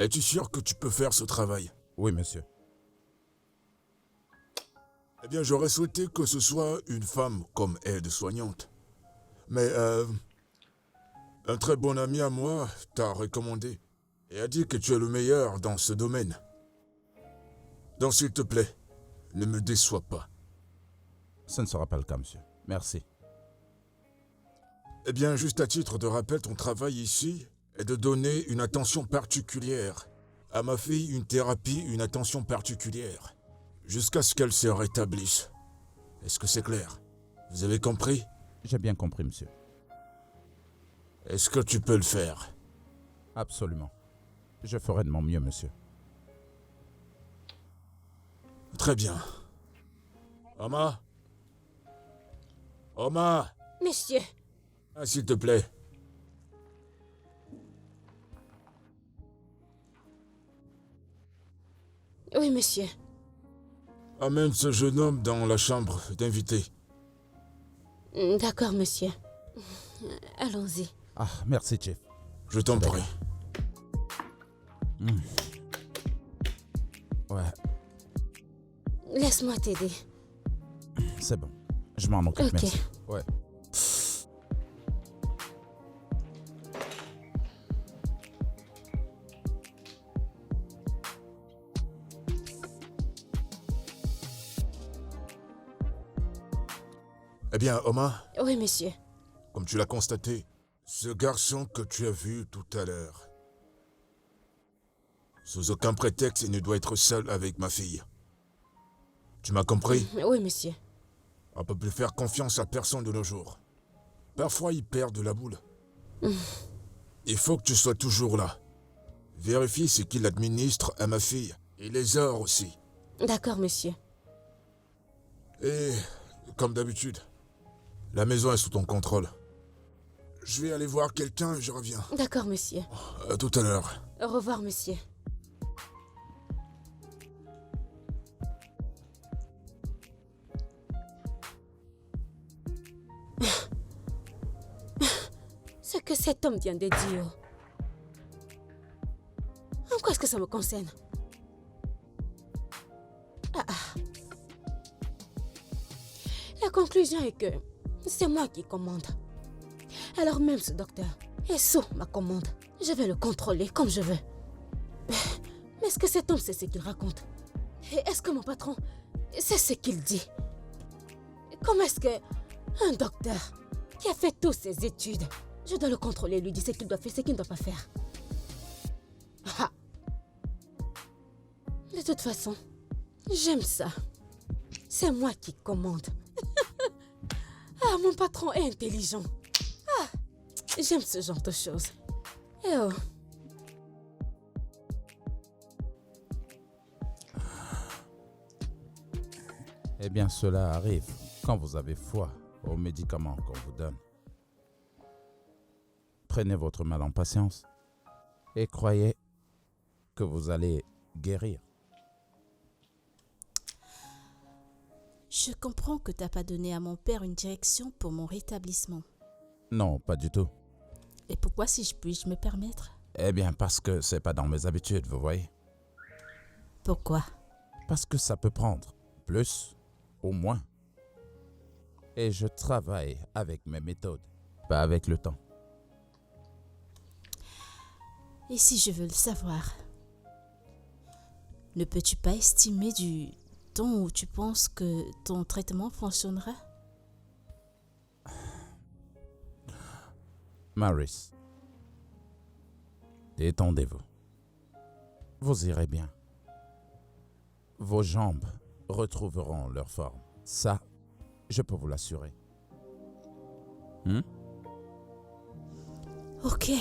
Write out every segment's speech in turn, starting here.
Es-tu sûr que tu peux faire ce travail? Oui, monsieur. Eh bien, j'aurais souhaité que ce soit une femme comme aide-soignante. Mais un très bon ami à moi t'a recommandé et a dit que tu es le meilleur dans ce domaine. Donc s'il te plaît, ne me déçois pas. Ce ne sera pas le cas, monsieur. Merci. Eh bien, juste à titre de rappel, ton travail ici est de donner une attention particulière à ma fille, une thérapie, une attention particulière, jusqu'à ce qu'elle se rétablisse. Est-ce que c'est clair? Vous avez compris? J'ai bien compris, monsieur. Est-ce que tu peux le faire? Absolument. Je ferai de mon mieux, monsieur. Très bien. Oma? Oma? Monsieur, Ah, s'il te plaît. oui, monsieur. Amène ce jeune homme dans la chambre d'invité. D'accord, monsieur. Allons-y. Ah, merci, chef. Je t'en D'accord. prie. Ouais, Laisse-moi t'aider. c'est bon. Je m'en occupe, Ok. merci. Ouais. Eh bien, Oma, Oui, monsieur. comme tu l'as constaté, ce garçon que tu as vu tout à l'heure, sous aucun prétexte, il ne doit être seul avec ma fille. Tu m'as compris? Oui, monsieur. On ne peut plus faire confiance à personne de nos jours. Parfois, il perd de la boule. Il faut que tu sois toujours là. Vérifie ce qu'il administre à ma fille. Et les heures aussi. D'accord, monsieur. Et, comme d'habitude, la maison est sous ton contrôle. Je vais aller voir quelqu'un et je reviens. D'accord, monsieur. À tout à l'heure. Au revoir, monsieur. Ce que cet homme vient de dire. En quoi est-ce que ça me concerne? La conclusion est que c'est moi qui commande. Alors même ce docteur est sous ma commande. Je vais le contrôler comme je veux. Mais est-ce que cet homme sait ce qu'il raconte? Et est-ce que mon patron sait ce qu'il dit? Comment est-ce que un docteur qui a fait toutes ses études, je dois le contrôler, lui dire ce qu'il doit faire, ce qu'il ne doit pas faire? Ah. De toute façon, j'aime ça. C'est moi qui commande. Ah, mon patron est intelligent. Ah, j'aime ce genre de choses. Eh oh. Eh bien, cela arrive quand vous avez foi aux médicaments qu'on vous donne. Prenez votre mal en patience et croyez que vous allez guérir. Je comprends que tu n'as pas donné à mon père une direction pour mon rétablissement. Non, pas du tout. Et pourquoi, si je puis me permettre? Eh bien, parce que c'est pas dans mes habitudes, vous voyez. Pourquoi? Parce que ça peut prendre plus ou moins. Et je travaille avec mes méthodes, pas avec le temps. Et si je veux le savoir, ne peux-tu pas estimer du temps où tu penses que ton traitement fonctionnera? Maris, détendez-vous. Vous irez bien. Vos jambes retrouveront leur forme. Ça, je peux vous l'assurer. Ok.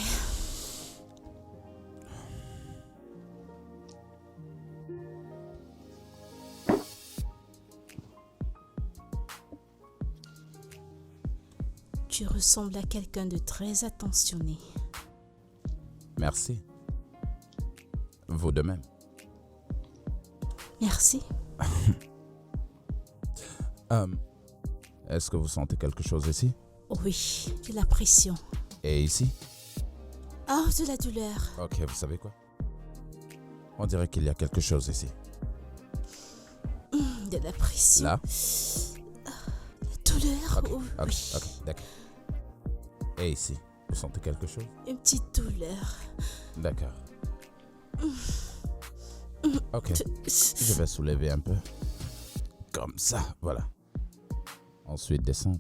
Tu ressembles à quelqu'un de très attentionné. Merci. Vous de même. Merci. Est-ce que vous sentez quelque chose ici? Oui, de la pression. Et ici? Oh, de la douleur. Ok, vous savez quoi? On dirait qu'il y a quelque chose ici. De la pression. Là? La douleur. Ok, Oh, ok, oui. ok, d'accord. Et ici, vous sentez quelque chose? Une petite douleur. D'accord. Ok, je vais soulever un peu. Comme ça, voilà. Ensuite, descendre.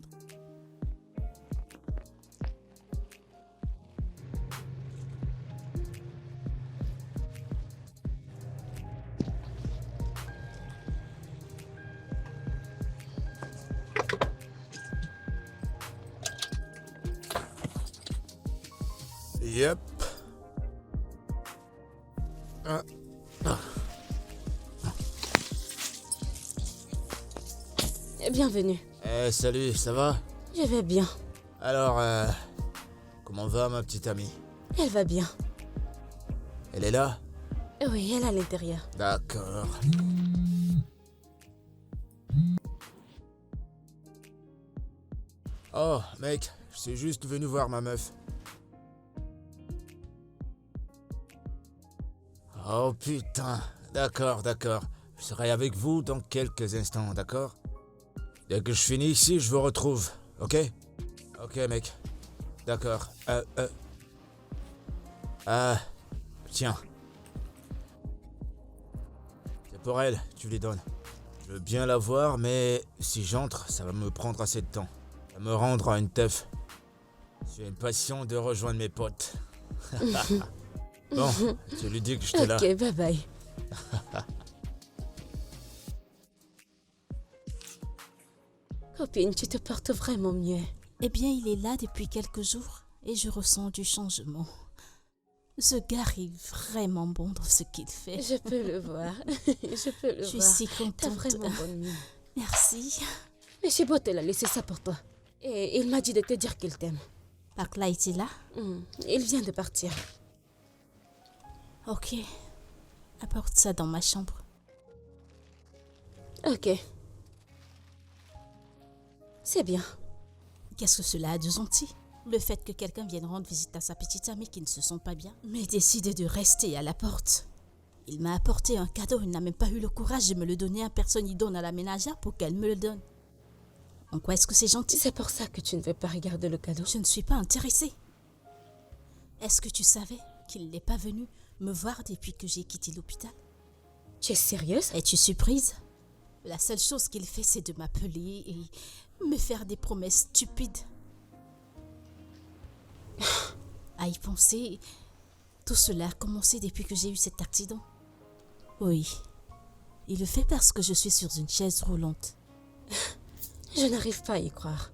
Yep. Ah. Bienvenue. Salut, ça va? Je vais bien. Alors, comment va ma petite amie? Elle va bien. Elle est là? Oui, elle est à l'intérieur. D'accord. Oh, mec, je suis juste venu voir ma meuf. Oh putain, d'accord, d'accord. Je serai avec vous dans quelques instants, d'accord? Dès que je finis ici, je vous retrouve, ok? Ok, mec. D'accord. Tiens. C'est pour elle, tu lui donnes. Je veux bien la voir, mais si j'entre, ça va me prendre assez de temps. Ça va me rendre à une teuf. J'ai une passion de rejoindre mes potes. Bon, tu lui dis que j'étais là. Ok, bye bye. Copine, tu te portes vraiment mieux. Eh bien, il est là depuis quelques jours et je ressens du changement. Ce gars est vraiment bon dans ce qu'il fait. Je peux le voir. Je peux le Je suis voir. si T'as contente. vraiment bonne mine. Merci. Mais Chibote a laissé ça pour toi. Et il m'a dit de te dire qu'il t'aime. Park Light est là? Il vient de partir. Ok. Apporte ça dans ma chambre. Ok. C'est bien. Qu'est-ce que cela a de gentil? Le fait que quelqu'un vienne rendre visite à sa petite amie qui ne se sent pas bien, mais décide de rester à la porte. Il m'a apporté un cadeau, il n'a même pas eu le courage de me le donner à personne. Il donne à la ménagère pour qu'elle me le donne. En quoi est-ce que c'est gentil? C'est pour ça que tu ne veux pas regarder le cadeau. Je ne suis pas intéressée. Est-ce que tu savais qu'il n'est pas venu me voir depuis que j'ai quitté l'hôpital? Tu es sérieuse? Es-tu surprise? La seule chose qu'il fait, c'est de m'appeler et me faire des promesses stupides. À y penser, tout cela a commencé depuis que j'ai eu cet accident. Oui, il le fait parce que je suis sur une chaise roulante. Je n'arrive pas à y croire.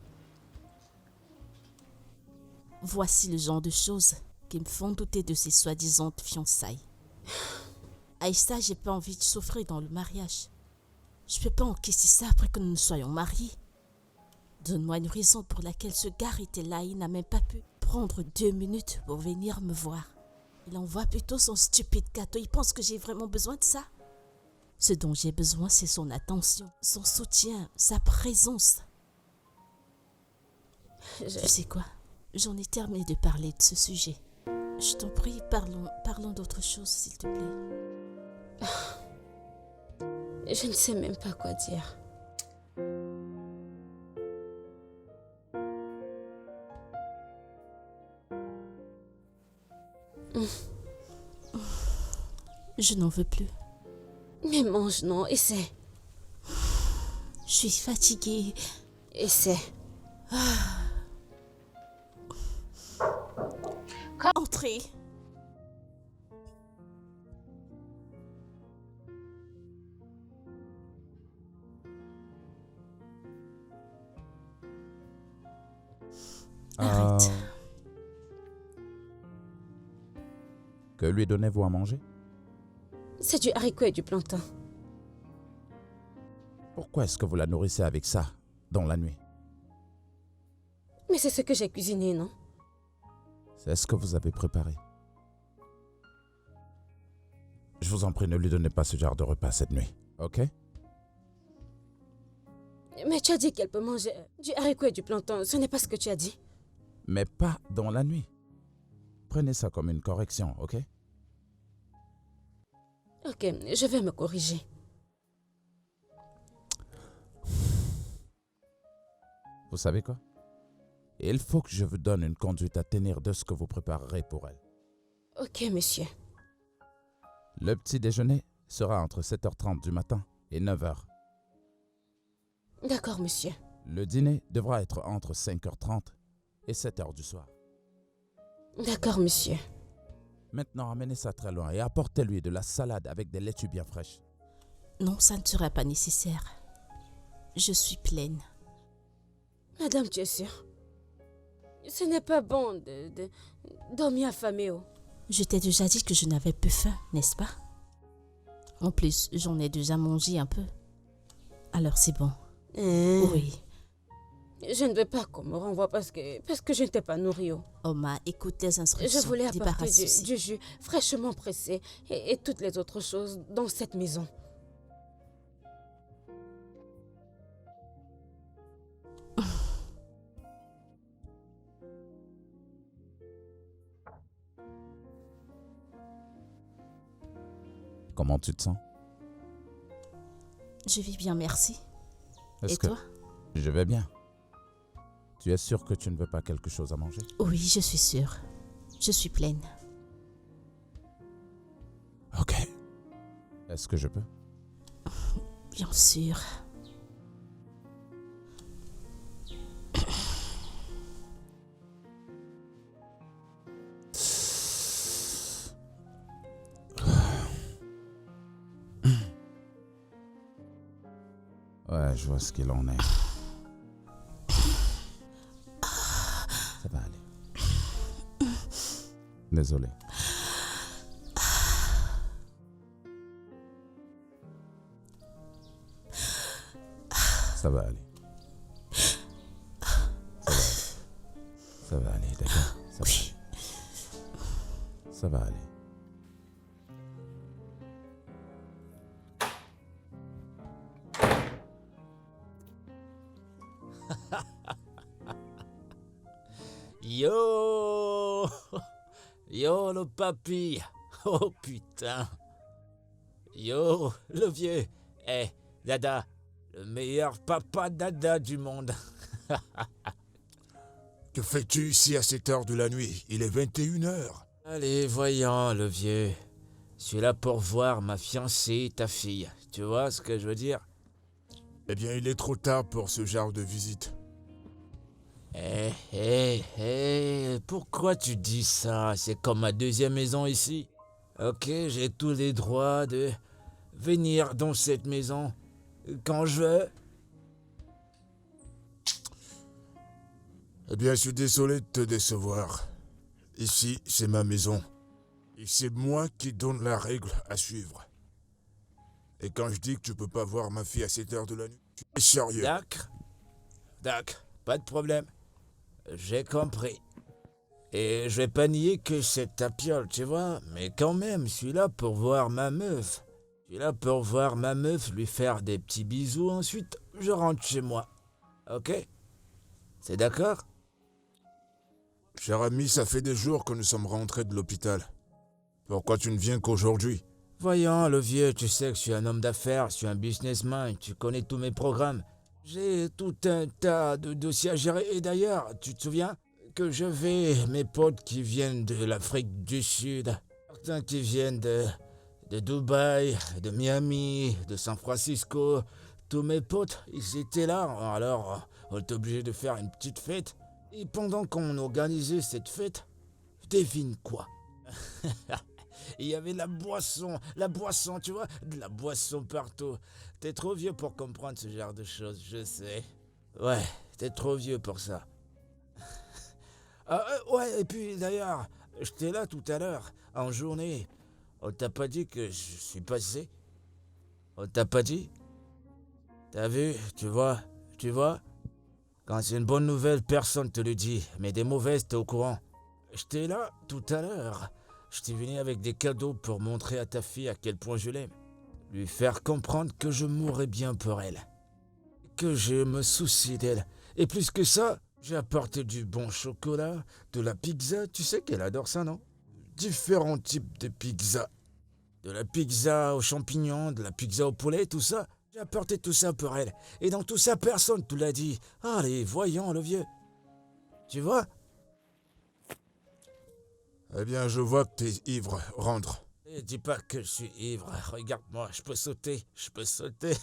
Voici le genre de choses qui me font douter de ces soi-disant fiançailles. Aïssa, j'ai pas envie de souffrir dans le mariage. Je peux pas encaisser ça après que nous nous soyons mariés. Donne-moi une raison pour laquelle ce gars était là. Il n'a même pas pu prendre 2 minutes pour venir me voir. Il envoie plutôt son stupide cadeau. Il pense que j'ai vraiment besoin de ça. Ce dont j'ai besoin, c'est son attention, son soutien, sa présence. Tu sais quoi? J'en ai terminé de parler de ce sujet. Je t'en prie, parlons d'autre chose, s'il te plaît. Je ne sais même pas quoi dire. Je n'en veux plus. Mais mange, non, essaie. Je suis fatiguée. Essaie. Entrez. Arrête. Que lui donnez-vous à manger? C'est du haricot et du plantain. Pourquoi est-ce que vous la nourrissez avec ça, dans la nuit? Mais c'est ce que j'ai cuisiné, non? C'est ce que vous avez préparé. Je vous en prie, ne lui donnez pas ce genre de repas cette nuit, ok? Mais tu as dit qu'elle peut manger du haricot et du plantain. Ce n'est pas ce que tu as dit. Mais pas dans la nuit. Prenez ça comme une correction, ok? Ok, je vais me corriger. Vous savez quoi? Il faut que je vous donne une conduite à tenir de ce que vous préparerez pour elle. Ok, monsieur. Le petit déjeuner sera entre 7h30 du matin et 9h. D'accord, monsieur. Le dîner devra être entre 5h30 et 7h du soir. D'accord, monsieur. Maintenant, amenez ça très loin et apportez-lui de la salade avec des laitues bien fraîches. Non, ça ne sera pas nécessaire. Je suis pleine. Madame, tu es sûre? Ce n'est pas bon de dormir affamé. Oh. Je t'ai déjà dit que je n'avais plus faim, n'est-ce pas? En plus, j'en ai déjà mangé un peu. Alors c'est bon. Oui. Je ne veux pas qu'on me renvoie parce que je ne t'ai pas nourri. Oh. Oma, écoute tes instructions. Je voulais apporter Débarrasse-toi. du jus fraîchement pressé et toutes les autres choses dans cette maison. Comment tu te sens? Je vais bien, merci. Est-ce Et que toi? je vais bien? Tu es sûr que tu ne veux pas quelque chose à manger? Oui, je suis sûre. Je suis pleine. Ok. Est-ce que je peux? Bien sûr. Ouais, je vois ce qu'il en est. Ça va aller. Désolé. Ça va aller. Ça va aller, d'accord? Ça va aller. Ça va aller. Yo! Yo, le papy! Oh putain! Yo, le vieux! Eh, Dada! Le meilleur papa Dada du monde! Que fais-tu ici à cette heure de la nuit? Il est 21h. Allez, voyons, le vieux. Je suis là pour voir ma fiancée, ta fille. Tu vois ce que je veux dire? Eh bien, il est trop tard pour ce genre de visite. Pourquoi tu dis ça? C'est comme ma deuxième maison ici. Ok, j'ai tous les droits de venir dans cette maison quand je veux. Eh bien, je suis désolé de te décevoir. Ici, c'est ma maison. Et c'est moi qui donne la règle à suivre. Et quand je dis que tu peux pas voir ma fille à cette heure de la nuit, tu es sérieux. D'accord, pas de problème. J'ai compris. Et je vais pas nier que c'est ta piole, tu vois, mais quand même, je suis là pour voir ma meuf. Je suis là pour voir ma meuf, lui faire des petits bisous, ensuite je rentre chez moi. Ok? C'est d'accord? Cher ami, ça fait des jours que nous sommes rentrés de l'hôpital. Pourquoi tu ne viens qu'aujourd'hui? Voyons, le vieux, tu sais que je suis un homme d'affaires, je suis un businessman, tu connais tous mes programmes. J'ai tout un tas de dossiers à gérer. Et d'ailleurs, tu te souviens que j'avais mes potes qui viennent de l'Afrique du Sud, certains qui viennent de Dubaï, de Miami, de San Francisco. Tous mes potes, ils étaient là, alors on était obligé de faire une petite fête. Et pendant qu'on organisait cette fête, devine quoi? Il y avait la boisson, tu vois, de la boisson partout. T'es trop vieux pour comprendre ce genre de choses, je sais. Ouais, t'es trop vieux pour ça. Ouais, et puis d'ailleurs, j'étais là tout à l'heure, en journée. On t'a pas dit que je suis passé? On t'a pas dit? T'as vu, tu vois? Quand c'est une bonne nouvelle, personne te le dit, mais des mauvaises, t'es au courant. J'étais là tout à l'heure. J'étais venu avec des cadeaux pour montrer à ta fille à quel point je l'aime. Lui faire comprendre que je mourrais bien pour elle. Que je me soucie d'elle. Et plus que ça, j'ai apporté du bon chocolat, de la pizza. Tu sais qu'elle adore ça, non? Différents types de pizza. De la pizza aux champignons, de la pizza au poulet, tout ça. J'ai apporté tout ça pour elle. Et dans tout ça, personne te l'a dit. Allez, voyons le vieux. Tu vois? Eh bien, je vois que t'es ivre. Rentre. Et dis pas que je suis ivre. Regarde-moi, je peux sauter. Je peux sauter.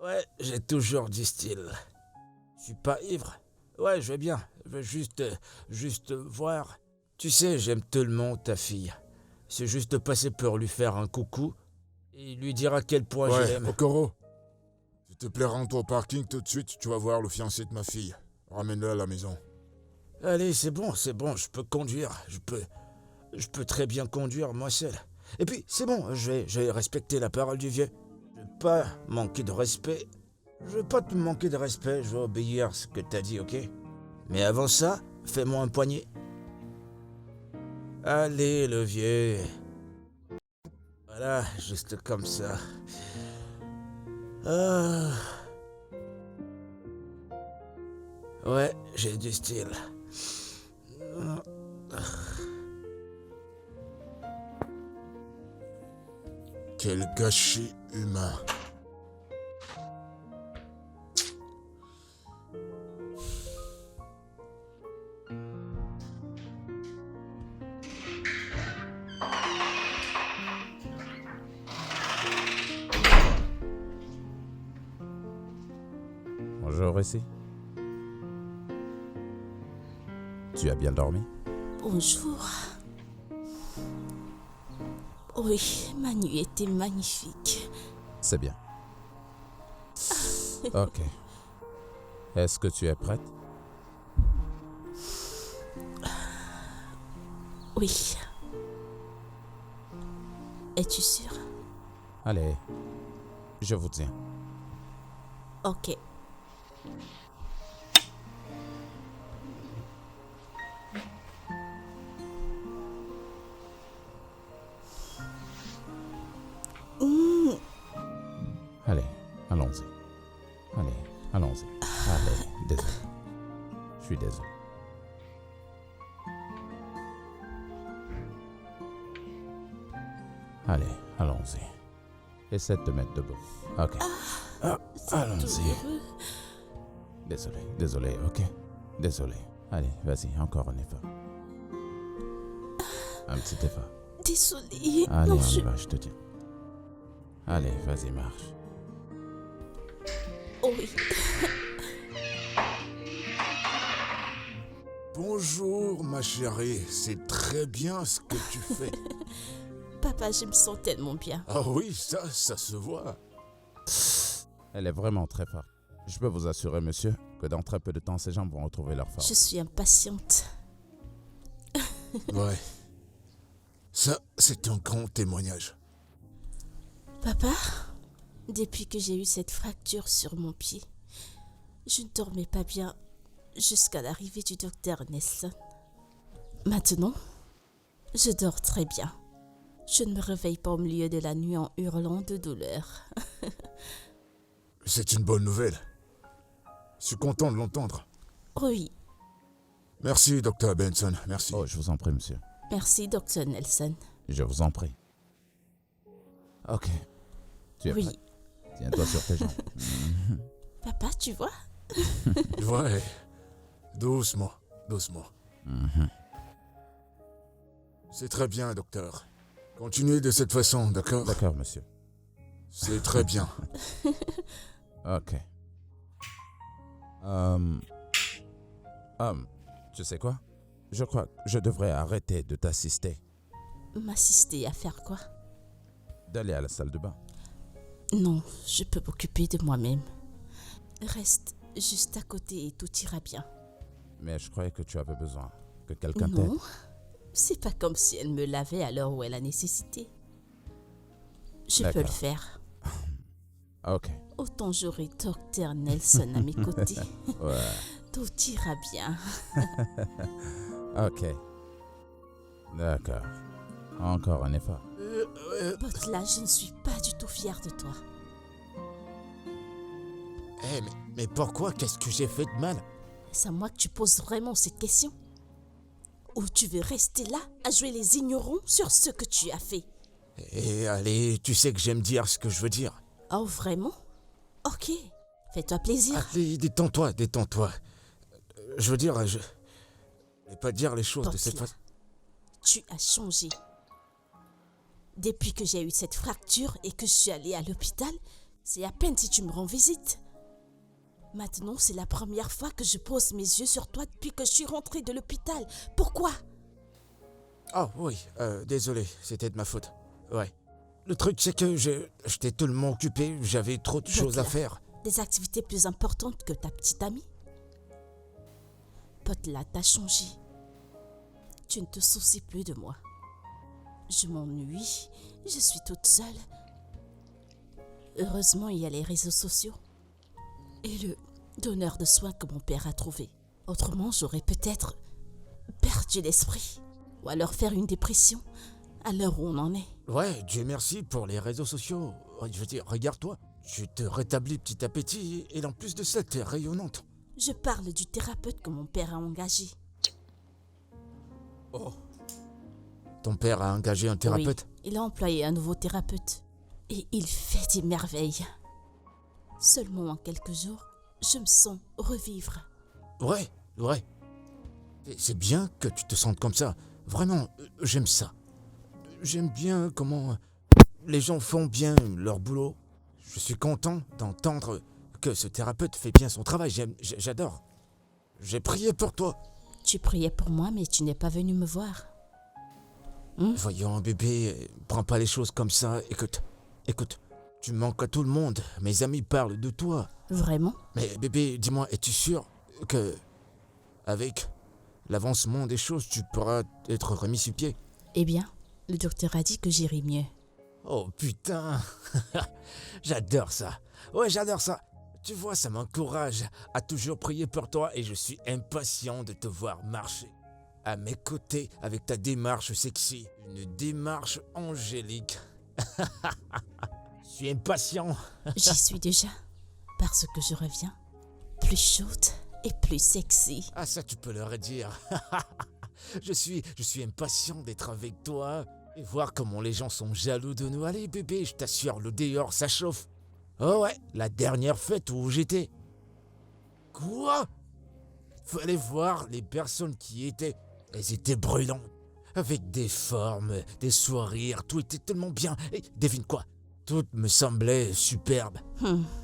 Ouais, j'ai toujours du style. Je suis pas ivre. Ouais, je vais bien. Je veux juste voir. Tu sais, j'aime tellement ta fille. C'est juste passer pour lui faire un coucou et lui dire à quel point je Ouais, l'aime. Okoro. S'il te plaît, rentre au parking tout de suite. Tu vas voir le fiancé de ma fille. Ramène-le à la maison. Allez, c'est bon, je peux conduire. Je peux très bien conduire moi seul. Et puis, c'est bon, je vais respecter la parole du vieux. Je vais pas manquer de respect. Je vais pas te manquer de respect, je vais obéir à ce que t'as dit, ok? Mais avant ça, fais-moi un poignet. Allez, le vieux. Voilà, juste comme ça. Ah. Ouais, j'ai du style. Quel gâchis humain. Bonjour ici. Tu as bien dormi? Bonjour. Oui, ma nuit était magnifique. C'est bien. Ok. Est-ce que tu es prête? Oui. Es-tu sûr? Allez, je vous tiens. Ok. Allez, allons-y. Allez, allons-y. Allez, désolé. Je suis désolé. Allez, allons-y. Essaie de te mettre debout. Ok. Allons-y. Douloureux. Désolé, ok? Désolé. Allez, vas-y, encore un effort. Un petit effort. Désolée. Allez, Non, on y va, je te dis. Allez, vas-y, marche. Oui. Bonjour, ma chérie. C'est très bien ce que tu fais. Papa, je me sens tellement bien. Ah oui, ça se voit. Elle est vraiment très forte. Je peux vous assurer, monsieur, que dans très peu de temps, ces gens vont retrouver leur force. Je suis impatiente. Ouais. Ça, c'est un grand témoignage. Papa, depuis que j'ai eu cette fracture sur mon pied, je ne dormais pas bien jusqu'à l'arrivée du docteur Nelson. Maintenant, je dors très bien. Je ne me réveille pas au milieu de la nuit en hurlant de douleur. C'est une bonne nouvelle. Je suis content de l'entendre. Oui, Merci, Dr. Benson. Merci. Oh, je vous en prie, monsieur. merci, docteur Nelson. Je vous en prie. Ok. Tu es Oui, prête? Tiens-toi sur tes jambes. papa, tu vois? Ouais. Doucement. C'est très bien, docteur. Continuez de cette façon, d'accord? D'accord, monsieur. C'est très bien. Ok. Tu sais quoi? Je crois que je devrais arrêter de t'assister. M'assister à faire quoi? D'aller à la salle de bain. Non, je peux m'occuper de moi-même. Reste juste à côté et tout ira bien. Mais je croyais que tu avais besoin que quelqu'un t'aide. Non, c'est pas comme si elle me lavait à l'heure où elle a nécessité. Je peux le D'accord. faire. Ok. Autant j'aurai docteur Nelson à mes côtés. Ouais. Tout ira bien. Ok. D'accord. Encore un effort. Butler, je ne suis pas du tout fière de toi. Mais pourquoi? Qu'est-ce que j'ai fait de mal? C'est à moi que tu poses vraiment cette question? Ou tu veux rester là à jouer les ignorants sur ce que tu as fait? Et allez, tu sais que j'aime dire ce que je veux dire. Oh, vraiment? Ok, fais-toi plaisir. Allez, détends-toi. Je veux dire, je vais pas dire les choses de cette Butler, façon. tu as changé. Depuis que j'ai eu cette fracture et que je suis allée à l'hôpital, c'est à peine si tu me rends visite. Maintenant, c'est la première fois que je pose mes yeux sur toi depuis que je suis rentrée de l'hôpital. Pourquoi? Oh oui, désolé, c'était de ma faute. Ouais. Le truc, c'est que j'étais tellement occupé, j'avais trop de choses à Butler, faire. Des activités plus importantes que ta petite amie? Butler, t'as changé. Tu ne te soucies plus de moi. Je m'ennuie, je suis toute seule. Heureusement, il y a les réseaux sociaux et le donneur de soins que mon père a trouvé. Autrement, j'aurais peut-être perdu l'esprit ou alors faire une dépression à l'heure où on en est. Ouais, Dieu merci pour les réseaux sociaux. Je veux dire, regarde-toi, tu te rétablis petit à petit et en plus de ça, t'es rayonnante. Je parle du thérapeute que mon père a engagé. Oh. Ton père a engagé un thérapeute? Oui, il a employé un nouveau thérapeute et il fait des merveilles. Seulement en quelques jours, je me sens revivre. Ouais. Et c'est bien que tu te sentes comme ça. Vraiment, j'aime ça. J'aime bien comment les gens font bien leur boulot. Je suis content d'entendre que ce thérapeute fait bien son travail. J'adore. J'ai prié pour toi. Tu priais pour moi, mais tu n'es pas venu me voir. Voyons, bébé, prends pas les choses comme ça. Écoute, tu manques à tout le monde. Mes amis parlent de toi. Vraiment? Mais bébé, dis-moi, es-tu sûr que, avec l'avancement des choses, tu pourras être remis sur pied? Eh bien, le docteur a dit que j'irai mieux. Oh putain, j'adore ça. Ouais, j'adore ça. Tu vois, ça m'encourage à toujours prier pour toi et je suis impatient de te voir marcher à mes côtés avec ta démarche sexy, une démarche angélique. Je suis impatient. J'y suis déjà, parce que je reviens plus chaude et plus sexy. Ah ça, tu peux leur dire. Je suis impatient d'être avec toi et voir comment les gens sont jaloux de nous. Allez bébé, je t'assure, le dehors, ça chauffe. Oh ouais, la dernière fête où j'étais. Quoi? Fallait voir les personnes qui y étaient. Elles étaient brûlantes. Avec des formes, des sourires, tout était tellement bien. Et devine quoi? Tout me semblait superbe.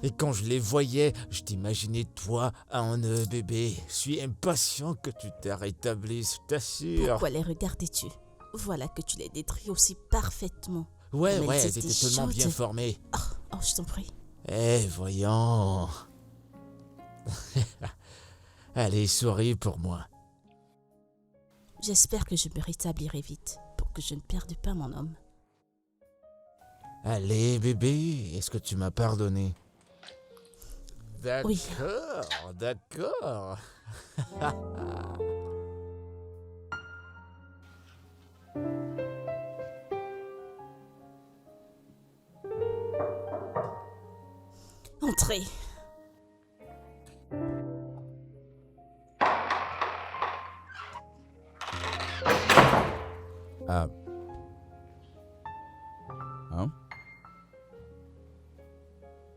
Et quand je les voyais, je t'imaginais toi en bébé. Je suis impatient que tu te rétablisses, je t'assure. Pourquoi les regardais-tu? Voilà que tu les détruis aussi parfaitement. Ouais, Comme elles elles étaient tellement bien chaudes. formées. Oh, je t'en prie. Eh, voyons. Allez, souris pour moi. J'espère que je me rétablirai vite pour que je ne perde pas mon homme. Allez, bébé, est-ce que tu m'as pardonné? D'accord, Oui. d'accord. Entrez. Ah. Hein?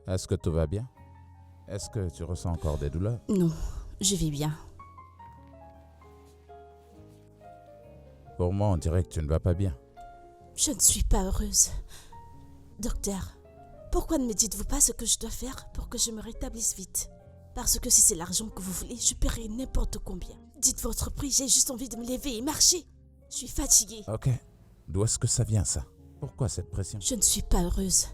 Est-ce que tout va bien? Est-ce que tu ressens encore des douleurs? Non, je vis bien. Pour moi, on dirait que tu ne vas pas bien. Je ne suis pas heureuse. Docteur, pourquoi ne me dites-vous pas ce que je dois faire pour que je me rétablisse vite? Parce que si c'est l'argent que vous voulez, je paierai n'importe combien. Dites votre prix, j'ai juste envie de me lever et marcher. Je suis fatiguée. Ok. D'où est-ce que ça vient, ça? Pourquoi cette pression? Je ne suis pas heureuse.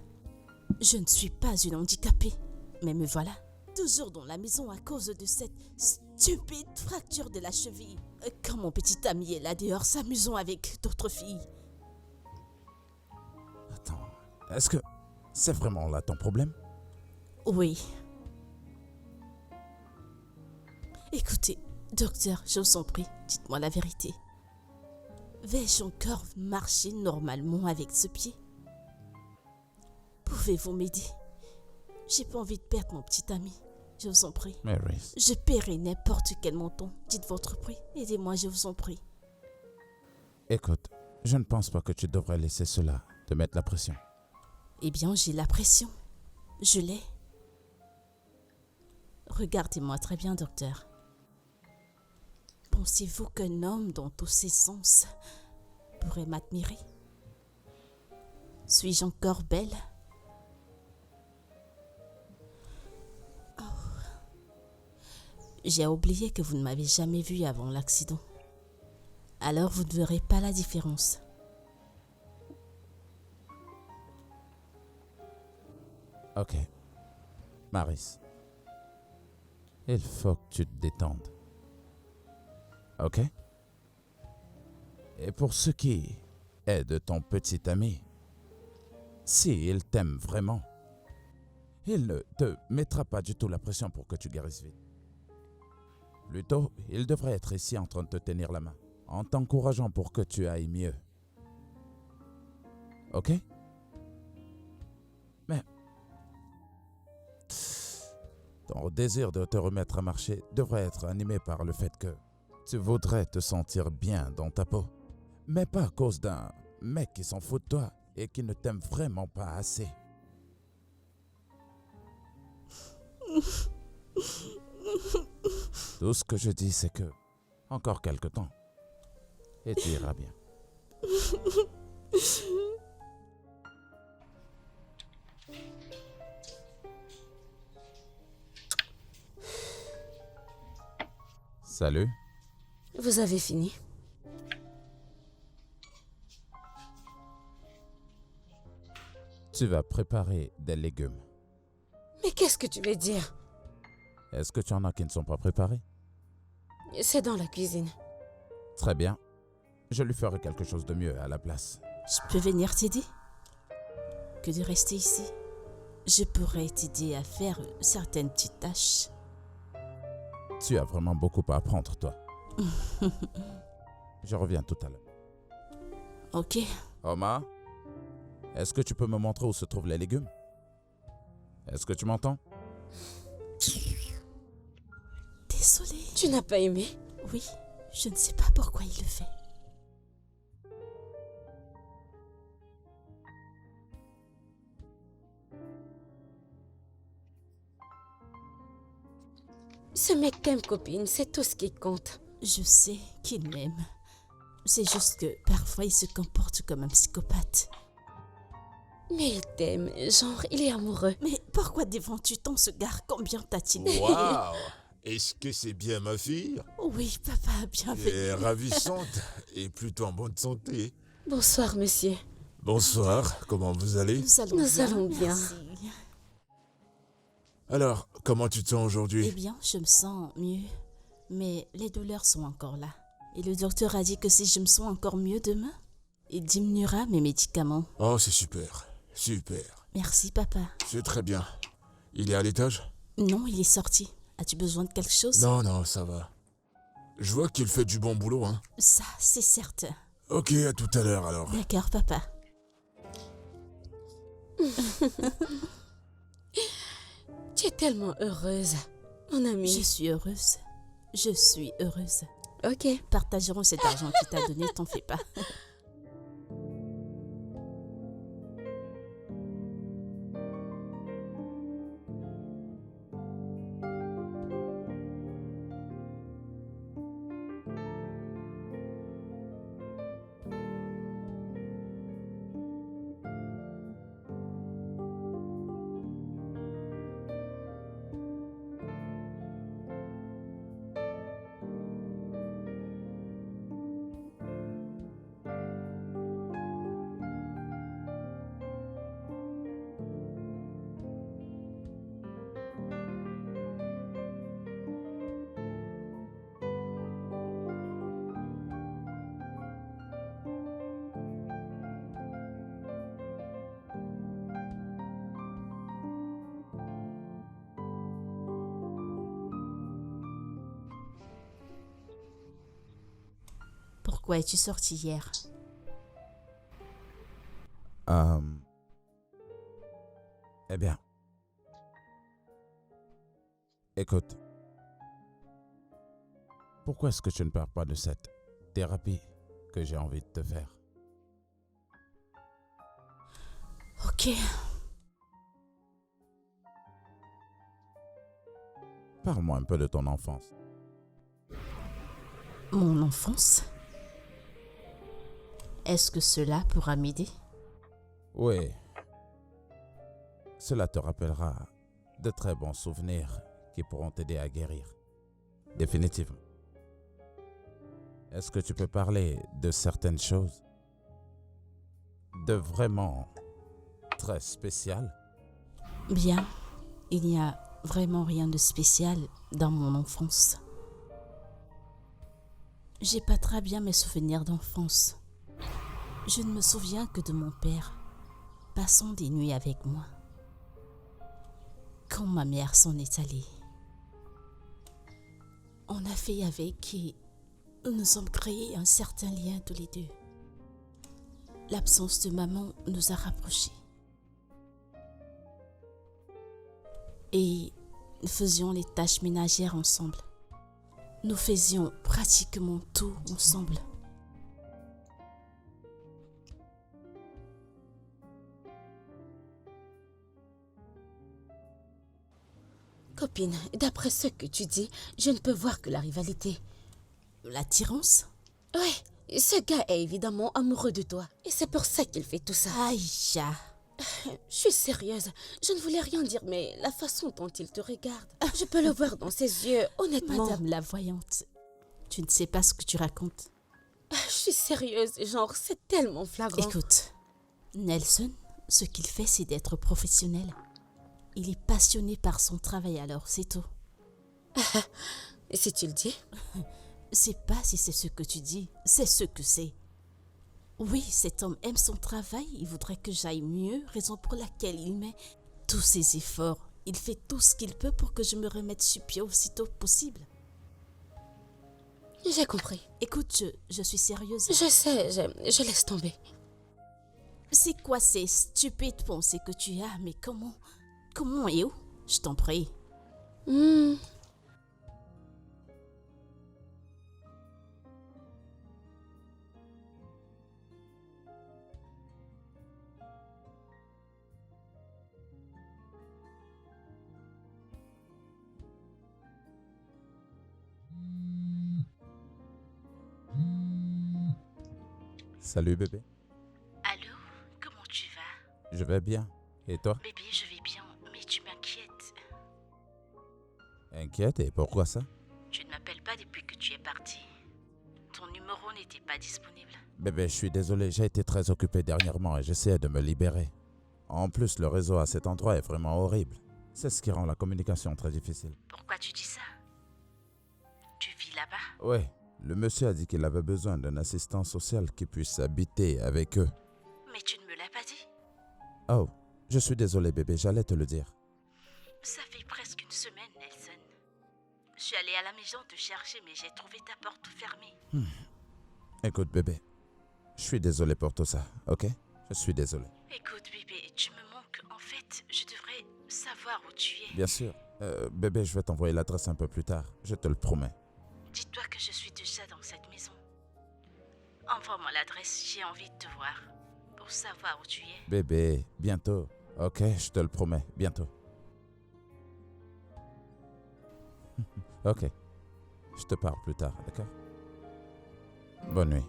Je ne suis pas une handicapée. Mais me voilà, toujours dans la maison à cause de cette stupide fracture de la cheville. Quand mon petit ami est là dehors s'amusant avec d'autres filles. Attends, est-ce que c'est vraiment là ton problème? Oui. Écoutez, docteur, je vous en prie, dites-moi la vérité. Vais-je encore marcher normalement avec ce pied? Pouvez-vous m'aider? J'ai pas envie de perdre mon petit ami. Je vous en prie. Mary, Je paierai n'importe quel montant. Dites votre prix. Aidez-moi, je vous en prie. écoute, je ne pense pas que tu devrais laisser cela te mettre la pression. Eh bien, j'ai la pression. Je l'ai. Regardez-moi très bien, docteur. Pensez-vous qu'un homme dans tous ses sens pourrait m'admirer? Suis-je encore belle? J'ai oublié que vous ne m'avez jamais vue avant l'accident. Alors vous ne verrez pas la différence. Ok. Maris, il faut que tu te détendes. Ok? Et pour ce qui est de ton petit ami, si il t'aime vraiment, il ne te mettra pas du tout la pression pour que tu guérisses vite. Plutôt, il devrait être ici en train de te tenir la main, en t'encourageant pour que tu ailles mieux. Ok? Mais ton désir de te remettre à marcher devrait être animé par le fait que tu voudrais te sentir bien dans ta peau, mais pas à cause d'un mec qui s'en fout de toi et qui ne t'aime vraiment pas assez. Tout ce que je dis, c'est que encore quelque temps et tu iras bien. Salut. Vous avez fini? Tu vas préparer des légumes. Mais qu'est-ce que tu veux dire? Est-ce que tu en as qui ne sont pas préparés? C'est dans la cuisine. Très bien. Je lui ferai quelque chose de mieux à la place. Je peux venir t'aider? Que de rester ici? Je pourrais t'aider à faire certaines petites tâches. Tu as vraiment beaucoup à apprendre, toi. Je reviens tout à l'heure. Ok. Omar, est-ce que tu peux me montrer où se trouvent les légumes? Est-ce que tu m'entends? Désolée. Tu n'as pas aimé? Oui, je ne sais pas pourquoi il le fait. Ce mec t'aime, copine, c'est tout ce qui compte. Je sais qu'il m'aime. C'est juste que parfois il se comporte comme un psychopathe. Mais il t'aime, genre, il est amoureux. Mais pourquoi défends-tu ton ce gars? Combien t'a-t-il? Waouh! Est-ce que c'est bien ma fille? Oui, papa, bienvenue. Elle est ravissante et plutôt en bonne santé. Bonsoir, monsieur. Bonsoir, comment vous allez? Nous allons bien. bien. Merci. Alors, comment tu te sens Eh aujourd'hui? bien, je me sens mieux, mais les douleurs sont encore là. Et le docteur a dit que si je me sens encore mieux demain, il diminuera mes médicaments. Oh, c'est super, super. Merci, papa. C'est très bien. Il est à l'étage? Non, il est sorti. As-tu besoin de quelque chose? Non, non, ça va. Je vois qu'il fait du bon boulot, hein. Ça, c'est certain. Ok, à tout à l'heure alors. D'accord, papa. Tu es tellement heureuse, mon amie. Je suis heureuse. Je suis heureuse. Ok. Partagerons cet argent qu'il t'a donné, t'en fais pas. Pourquoi es-tu sorti hier? Eh bien, écoute, pourquoi est-ce que tu ne parles pas de cette thérapie que j'ai envie de te faire? Ok. Parle-moi un peu de ton enfance. Mon enfance? Est-ce que cela pourra m'aider? Oui. Cela te rappellera de très bons souvenirs qui pourront t'aider à guérir. Définitivement. Est-ce que tu peux parler de certaines choses de vraiment très spéciales? Bien, il n'y a vraiment rien de spécial dans mon enfance. J'ai pas très bien mes souvenirs d'enfance. Je ne me souviens que de mon père passant des nuits avec moi. Quand ma mère s'en est allée, on a fait avec et nous sommes créés un certain lien tous les deux. L'absence de maman nous a rapprochés. Et nous faisions les tâches ménagères ensemble. Nous faisions pratiquement tout ensemble. Copine, d'après ce que tu dis, je ne peux voir que la rivalité. L'attirance? Ouais, ce gars est évidemment amoureux de toi. Et c'est pour ça qu'il fait tout ça. Aïcha, Je suis sérieuse. Je ne voulais rien dire, mais la façon dont il te regarde, je peux le voir dans ses yeux, honnêtement. Madame la voyante, tu ne sais pas ce que tu racontes. Je suis sérieuse, genre, c'est tellement flagrant. Écoute, Nelson, ce qu'il fait, c'est d'être professionnel. Il est passionné par son travail, alors c'est tout. Et si tu le dis? C'est pas si c'est ce que tu dis, c'est ce que c'est. Oui, cet homme aime son travail, il voudrait que j'aille mieux, raison pour laquelle il met tous ses efforts. Il fait tout ce qu'il peut pour que je me remette sur pied aussitôt possible. J'ai compris. Écoute, je suis sérieuse. Je sais, je laisse tomber. C'est quoi ces stupides pensées que tu as? Mais comment et où? Je t'en prie. Salut bébé. Allô? Comment tu vas? Je vais bien. Et toi? Bébé, je vais bien, mais tu m'inquiètes. Inquiète, et pourquoi ça? Tu ne m'appelles pas depuis que tu es parti. Ton numéro n'était pas disponible. Bébé, je suis désolé, j'ai été très occupé dernièrement et j'essaie de me libérer. En plus, le réseau à cet endroit est vraiment horrible. C'est ce qui rend la communication très difficile. Pourquoi tu dis ça? Tu vis là-bas? Ouais, le monsieur a dit qu'il avait besoin d'un assistant social qui puisse habiter avec eux. Mais tu ne me l'as pas dit. Oh, je suis désolé bébé, j'allais te le dire. Ça fait presque une semaine, Nelson. Je suis allée à la maison te chercher, mais j'ai trouvé ta porte fermée. Écoute bébé, je suis désolé pour tout ça, ok? Je suis désolé. Écoute, bébé, tu me manques. En fait, je devrais savoir où tu es. Bien sûr. Bébé, je vais t'envoyer l'adresse un peu plus tard, je te le promets. Dis-toi que je suis déjà dans cette maison. Envoie-moi l'adresse, j'ai envie de te voir. Pour savoir où tu es. Bébé, bientôt. Ok, je te le promets, bientôt. Ok, je te parle plus tard, d'accord? Bonne nuit.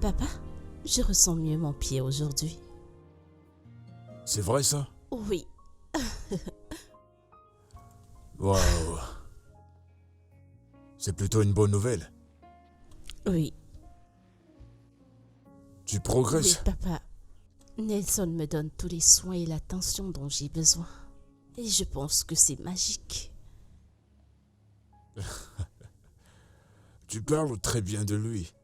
Papa, je ressens mieux mon pied aujourd'hui. C'est vrai ça? Oui, Waouh. C'est plutôt une bonne nouvelle. oui, Tu oui, progresses. papa. Nelson me donne tous les soins et l'attention dont j'ai besoin. Et je pense que c'est magique. Tu parles très bien de lui.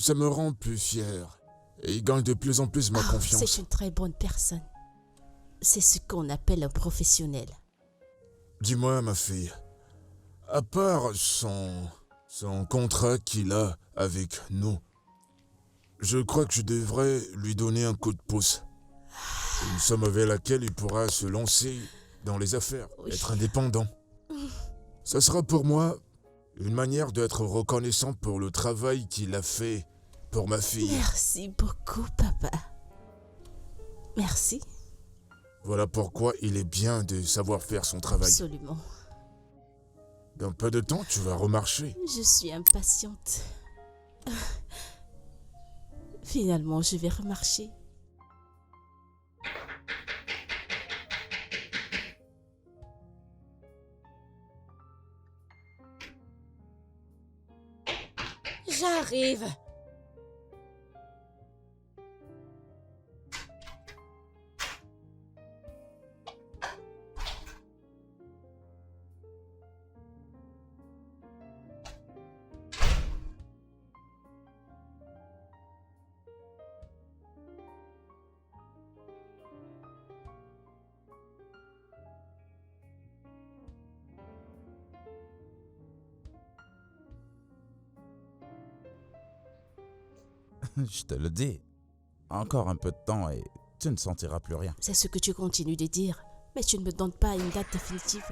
Ça me rend plus fier. Et il gagne de plus en plus ma Ah, confiance. c'est une très bonne personne. C'est ce qu'on appelle un professionnel. Dis-moi, ma fille, à part son contrat qu'il a avec nous, je crois que je devrais lui donner un coup de pouce. Une somme avec laquelle il pourra se lancer dans les affaires, Oui. être indépendant. Ça sera pour moi une manière d'être reconnaissant pour le travail qu'il a fait pour ma fille. Merci beaucoup, papa. Merci. Voilà pourquoi il est bien de savoir faire son travail. Absolument. Dans peu de temps, tu vas remarcher. Je suis impatiente. Finalement, je vais remarcher. J'arrive. Je te le dis. Encore un peu de temps et tu ne sentiras plus rien. C'est ce que tu continues de dire, mais tu ne me donnes pas une date définitive.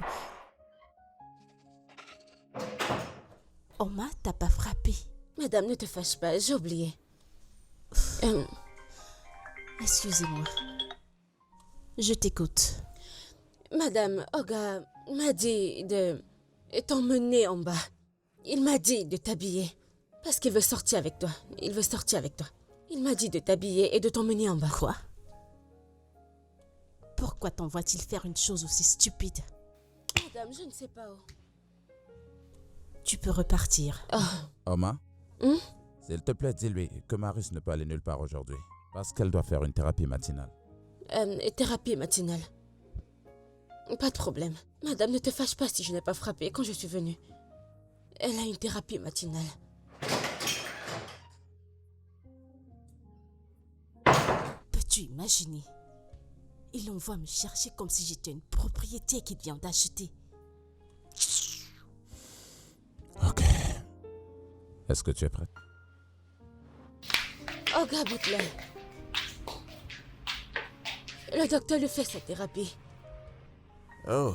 Oma t'a pas frappé. Madame, ne te fâche pas, j'ai oublié. Excusez-moi. Je t'écoute. Madame, Oga m'a dit de t'emmener en bas. Il m'a dit de t'habiller. Parce qu'il veut sortir avec toi. Il veut sortir avec toi. Il m'a dit de t'habiller et de t'emmener en bas. Quoi? Pourquoi t'envoie-t-il faire une chose aussi stupide? Madame, je ne sais pas où. Tu peux repartir. Oma, Hmm? s'il te plaît, dis-lui que Maris ne peut aller nulle part aujourd'hui. Parce qu'elle doit faire une thérapie matinale. Thérapie matinale. Pas de problème. Madame, ne te fâche pas si je n'ai pas frappé quand je suis venue. Elle a une thérapie matinale. Peux-tu imaginer? Il envoie me chercher comme si j'étais une propriété qu'il vient d'acheter. Ok. Est-ce que tu es prête? Oga Butler. Le docteur lui fait sa thérapie. Oh.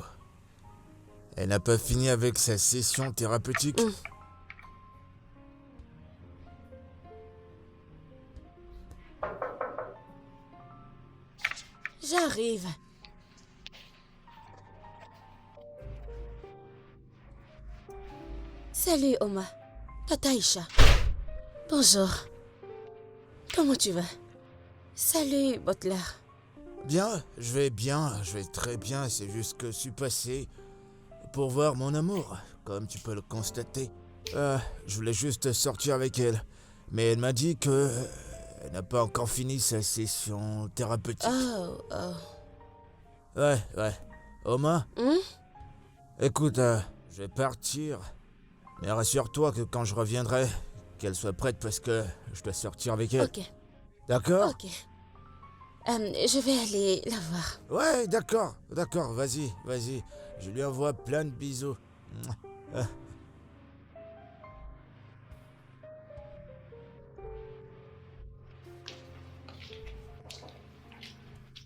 Elle n'a pas fini avec sa session thérapeutique? J'arrive. Salut Oma. Tata Aïcha. Bonjour. Comment tu vas? Salut Butler. Bien, je vais très bien, c'est juste que je suis passé pour voir mon amour, comme tu peux le constater. Je voulais juste sortir avec elle, mais elle m'a dit que elle n'a pas encore fini sa session thérapeutique. Ouais. Oma, écoute, je vais partir, mais rassure-toi que quand je reviendrai, qu'elle soit prête parce que je dois sortir avec elle. Ok. D'accord? Ok. Je vais aller la voir. Ouais, d'accord, vas-y. Je lui envoie plein de bisous.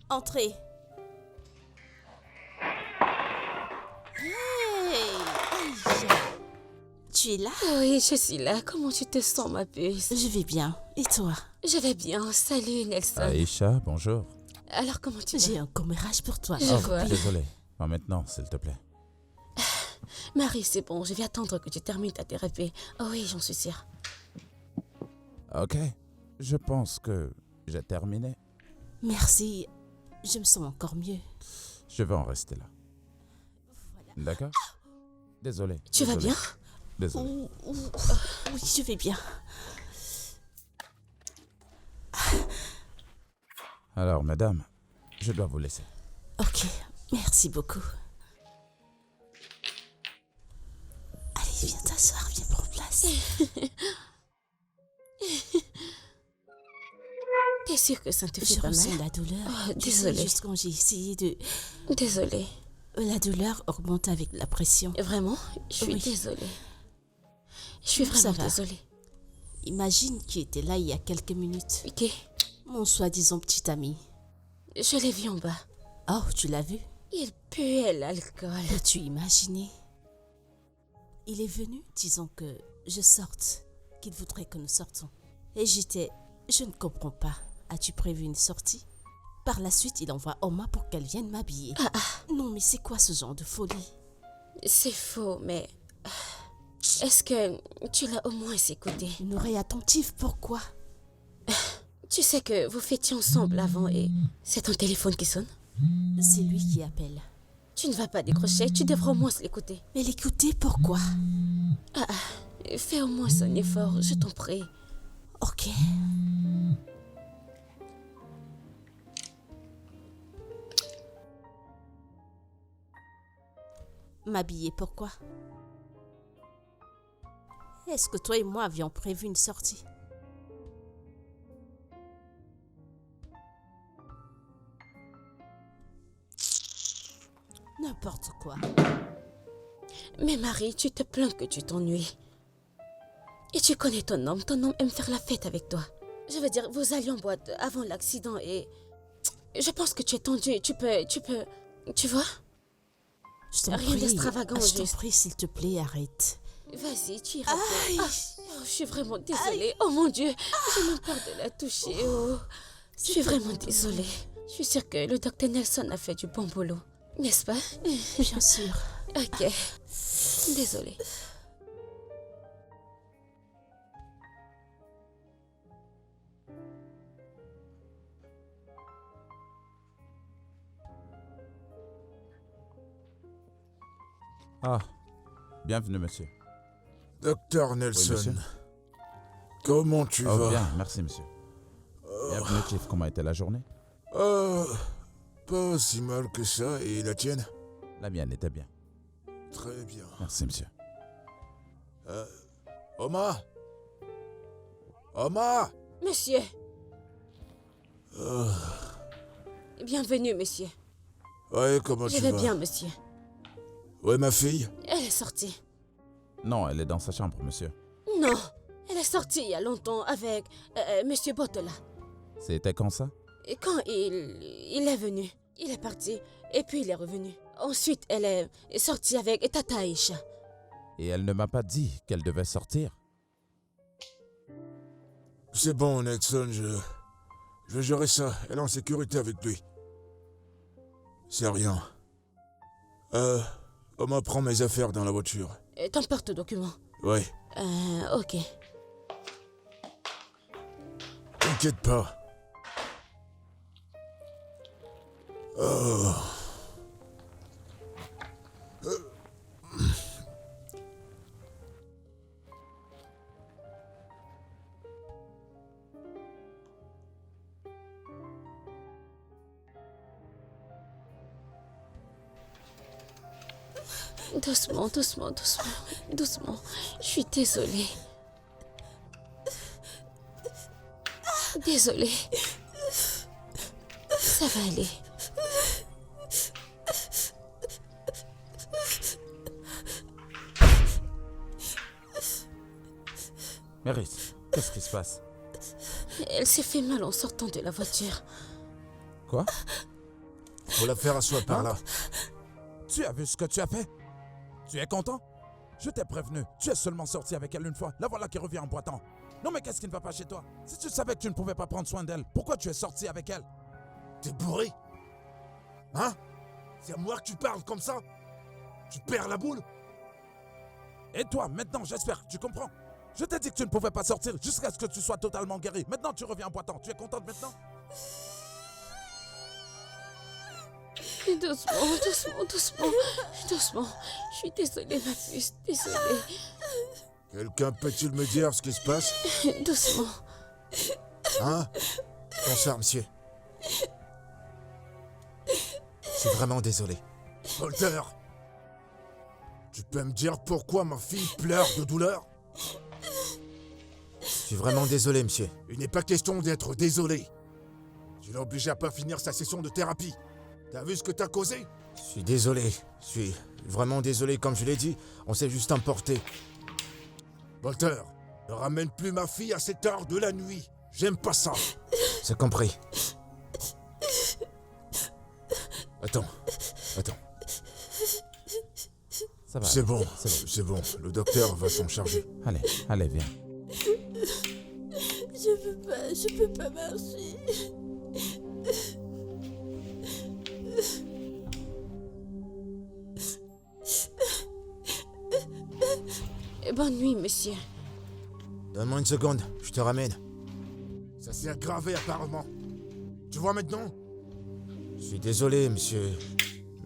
Entrez. Hey, Aïcha. Tu es là? Oui, je suis là. Comment tu te sens, ma puce? Je vais bien. Et toi? Je vais bien. Salut, Nelson. Aïcha, bonjour. Alors, comment tu vas? J'ai un commérage pour toi. Je Oh, vois. désolé. Pas maintenant, s'il te plaît. Marie, c'est bon. Je vais attendre que tu termines ta thérapie. Oh oui, j'en suis sûre. Ok. Je pense que j'ai terminé. Merci. Je me sens encore mieux. Je vais en rester là. D'accord? Désolé. Tu vas bien? Désolé. Oui, je vais bien. Alors, madame, je dois vous laisser. Ok, merci beaucoup. Allez, viens t'asseoir, viens prendre place. T'es sûre que ça ne te fait Je pas ressens mal? la douleur. Oh, Tu sais, désolée. juste quand j'ai essayé de... Désolée. La douleur augmente avec la pression. Vraiment, je suis Oui. désolée. Je suis Ça vraiment va. désolée. Imagine qui était là il y a quelques minutes. Ok, Mon soi-disant petit ami. je l'ai vu en bas. Oh, tu l'as vu? Il puait l'alcool. Peux-tu imaginer? Il est venu disant que je sorte, qu'il voudrait que nous sortons. Et j'étais, je ne comprends pas. As-tu prévu une sortie? Par la suite, il envoie Oma pour qu'elle vienne m'habiller. Non, mais c'est quoi ce genre de folie? C'est faux, mais... Est-ce que tu l'as au moins écouté? Une oreille attentive, pourquoi? Tu sais que vous fêtiez ensemble avant et c'est ton téléphone qui sonne? C'est lui qui appelle. Tu ne vas pas décrocher, tu devras au moins l'écouter. Mais l'écouter, pourquoi? Fais au moins un effort, je t'en prie. Ok. M'habiller, pourquoi? Est-ce que toi et moi avions prévu une sortie? N'importe quoi. Mais Marie, tu te plains que tu t'ennuies. Et tu connais ton homme aime faire la fête avec toi. Je veux dire, vous alliez en boîte avant l'accident et... Je pense que tu es tendu et tu peux... Tu vois? Je t'en Rien prie. d'extravagant, Je t'en juste. prie, s'il te plaît, arrête. Vas-y, tu iras Aïe. bien. Je suis vraiment désolée. Oh mon Dieu, j'ai même peur de la toucher. Oh. Je suis vraiment désolée. Je suis sûre que le docteur Nelson a fait du bon boulot. N'est-ce pas? Bien sûr. Ok. Désolée. Ah, bienvenue, monsieur. Docteur Oui, Nelson, monsieur. comment tu Oh, vas? bien, merci, monsieur. Bienvenue, Chief. Comment était la journée? Pas si mal que ça, et la tienne? La mienne était bien. Très bien. Merci, monsieur. Oma? Oma? Monsieur. Bienvenue, monsieur. Ouais, comment Je tu vais vas? bien, monsieur. Ouais, ma fille? Elle est sortie. Non, elle est dans sa chambre, monsieur. Non, elle est sortie il y a longtemps avec monsieur Botola. C'était quand ça? Et quand il est venu, il est parti et puis il est revenu. Ensuite, elle est sortie avec Tata Aisha. Et elle ne m'a pas dit qu'elle devait sortir. C'est bon, Nelson, je vais gérer ça. Elle est en sécurité avec lui. C'est rien. Oma prend mes affaires dans la voiture. Ton porte-document. Ouais, Ok. t'inquiète pas. Oh. Doucement, doucement, doucement, doucement. Je suis désolée. Désolée. Ça va aller. Mérite, qu'est-ce qui se passe? Elle s'est fait mal en sortant de la voiture. Quoi? Faut la faire asseoir par là. Tu as vu ce que tu as fait? Tu es content? Je t'ai prévenu, tu es seulement sorti avec elle une fois. La voilà qui revient en boitant. Non mais qu'est-ce qui ne va pas chez toi? Si tu savais que tu ne pouvais pas prendre soin d'elle, pourquoi tu es sorti avec elle? T'es bourré? Hein? C'est à moi que tu parles comme ça? Tu perds la boule? Et toi, maintenant, j'espère, tu comprends? Je t'ai dit que tu ne pouvais pas sortir jusqu'à ce que tu sois totalement guéri. Maintenant, tu reviens en boitant. Tu es contente maintenant? Doucement, doucement, doucement. Doucement. Je suis désolée, ma puce. Désolée. Quelqu'un peut-il me dire ce qui se passe? Doucement. Hein? Bonsoir, monsieur. Je suis vraiment désolé. Walter! Tu peux me dire pourquoi ma fille pleure de douleur? Je suis vraiment désolé, monsieur. Il n'est pas question d'être désolé. Tu l'as obligé à pas finir sa session de thérapie. T'as vu ce que t'as causé? Je suis désolé. Je suis vraiment désolé, comme je l'ai dit. On s'est juste emporté. Walter, ne ramène plus ma fille à cette heure de la nuit. J'aime pas ça. C'est compris. Attends. Ça va. C'est bon, C'est bon. c'est bon. Le docteur va s'en charger. Allez, viens. Je peux pas marcher. Bonne nuit, monsieur. Donne-moi une seconde, je te ramène. Ça s'est aggravé apparemment. Tu vois maintenant? Je suis désolé, monsieur.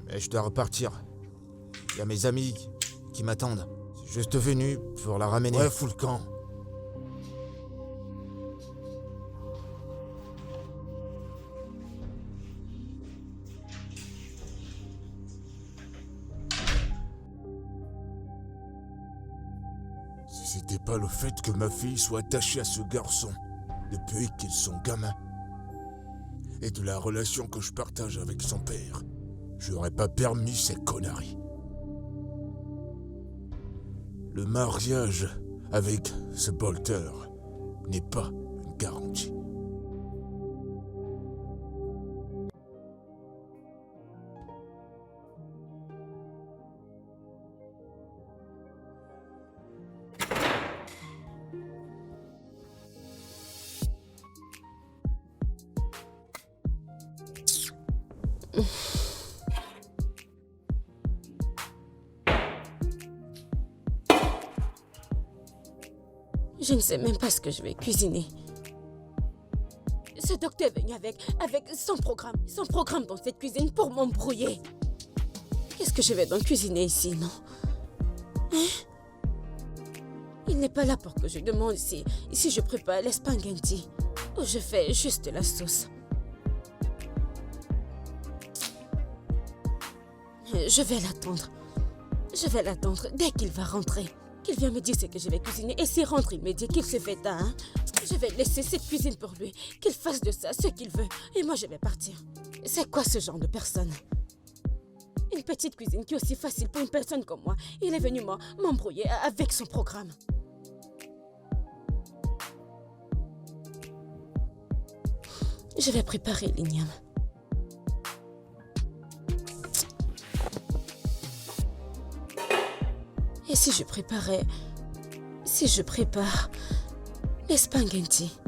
Mais je dois repartir. Il y a mes amis qui m'attendent. Je suis juste venu pour la ramener. Ouais, fous le camp. Si c'était pas le fait que ma fille soit attachée à ce garçon depuis qu'ils sont gamins, et de la relation que je partage avec son père, j'aurais pas permis ces conneries. Le mariage avec ce Bolter n'est pas une garantie. Je ne sais même pas ce que je vais cuisiner. Ce docteur est venu avec son programme dans cette cuisine pour m'embrouiller. Qu'est-ce que je vais donc cuisiner ici, non? Hein? Il n'est pas là pour que je demande si je prépare les spaghettis ou je fais juste la sauce. Je vais l'attendre dès qu'il va rentrer. Qu'il vienne me dire ce que je vais cuisiner et s'il rentre, il me dit qu'il se fait tard. Hein? Je vais laisser cette cuisine pour lui, qu'il fasse de ça ce qu'il veut et moi je vais partir. C'est quoi ce genre de personne? Une petite cuisine qui est aussi facile pour une personne comme moi. Il est venu m'embrouiller avec son programme. Je vais préparer l'igname. Et si je prépare les spaghettis.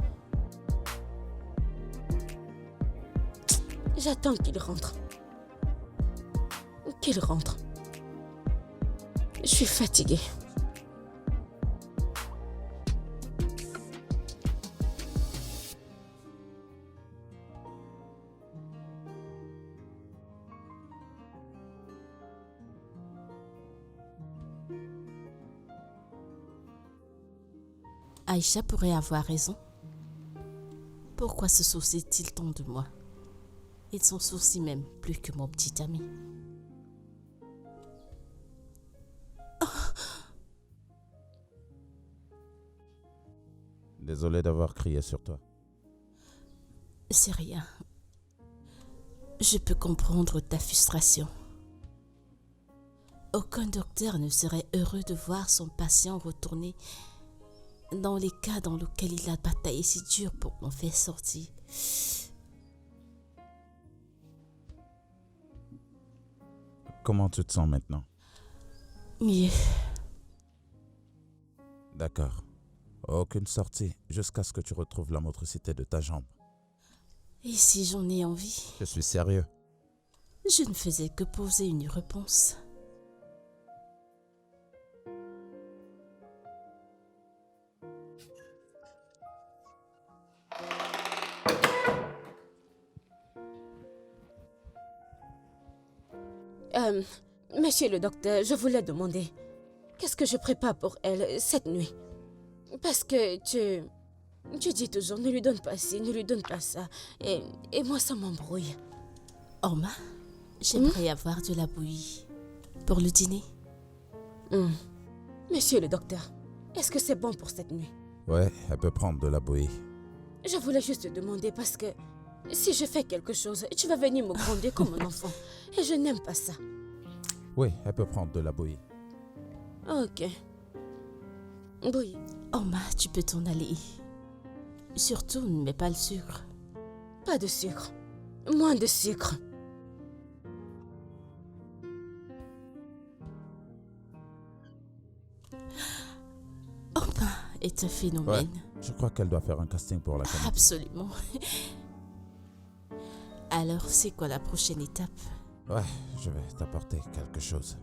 J'attends qu'il rentre. Je suis fatiguée. Aïcha pourrait avoir raison. Pourquoi se soucie-t-il tant de moi? Il s'en soucie même plus que mon petit ami. Désolé d'avoir crié sur toi. C'est rien. Je peux comprendre ta frustration. Aucun docteur ne serait heureux de voir son patient retourner dans les cas dans lesquels il a bataillé si dur pour m'en faire sortir. Comment tu te sens maintenant? Mieux. D'accord. Aucune sortie jusqu'à ce que tu retrouves la motricité de ta jambe. Et si j'en ai envie? Je suis sérieux. Je ne faisais que poser une réponse. Monsieur le docteur, je voulais demander, qu'est-ce que je prépare pour elle cette nuit? Parce que tu dis toujours, ne lui donne pas ci, ne lui donne pas ça. Et moi, ça m'embrouille. Orma, j'aimerais avoir de la bouillie pour le dîner. Monsieur le docteur, est-ce que c'est bon pour cette nuit? Ouais, elle peut prendre de la bouillie. Je voulais juste te demander parce que Si je fais quelque chose, tu vas venir me gronder comme un enfant. Et je n'aime pas ça. Oui, elle peut prendre de la bouillie. Ok. Oui. Oma, tu peux t'en aller. Surtout, ne mets pas le sucre. Pas de sucre. Moins de sucre. Oma est un phénomène. Je crois qu'elle doit faire un casting pour la comédie. Absolument. Alors, c'est quoi la prochaine étape? Ouais, je vais t'apporter quelque chose.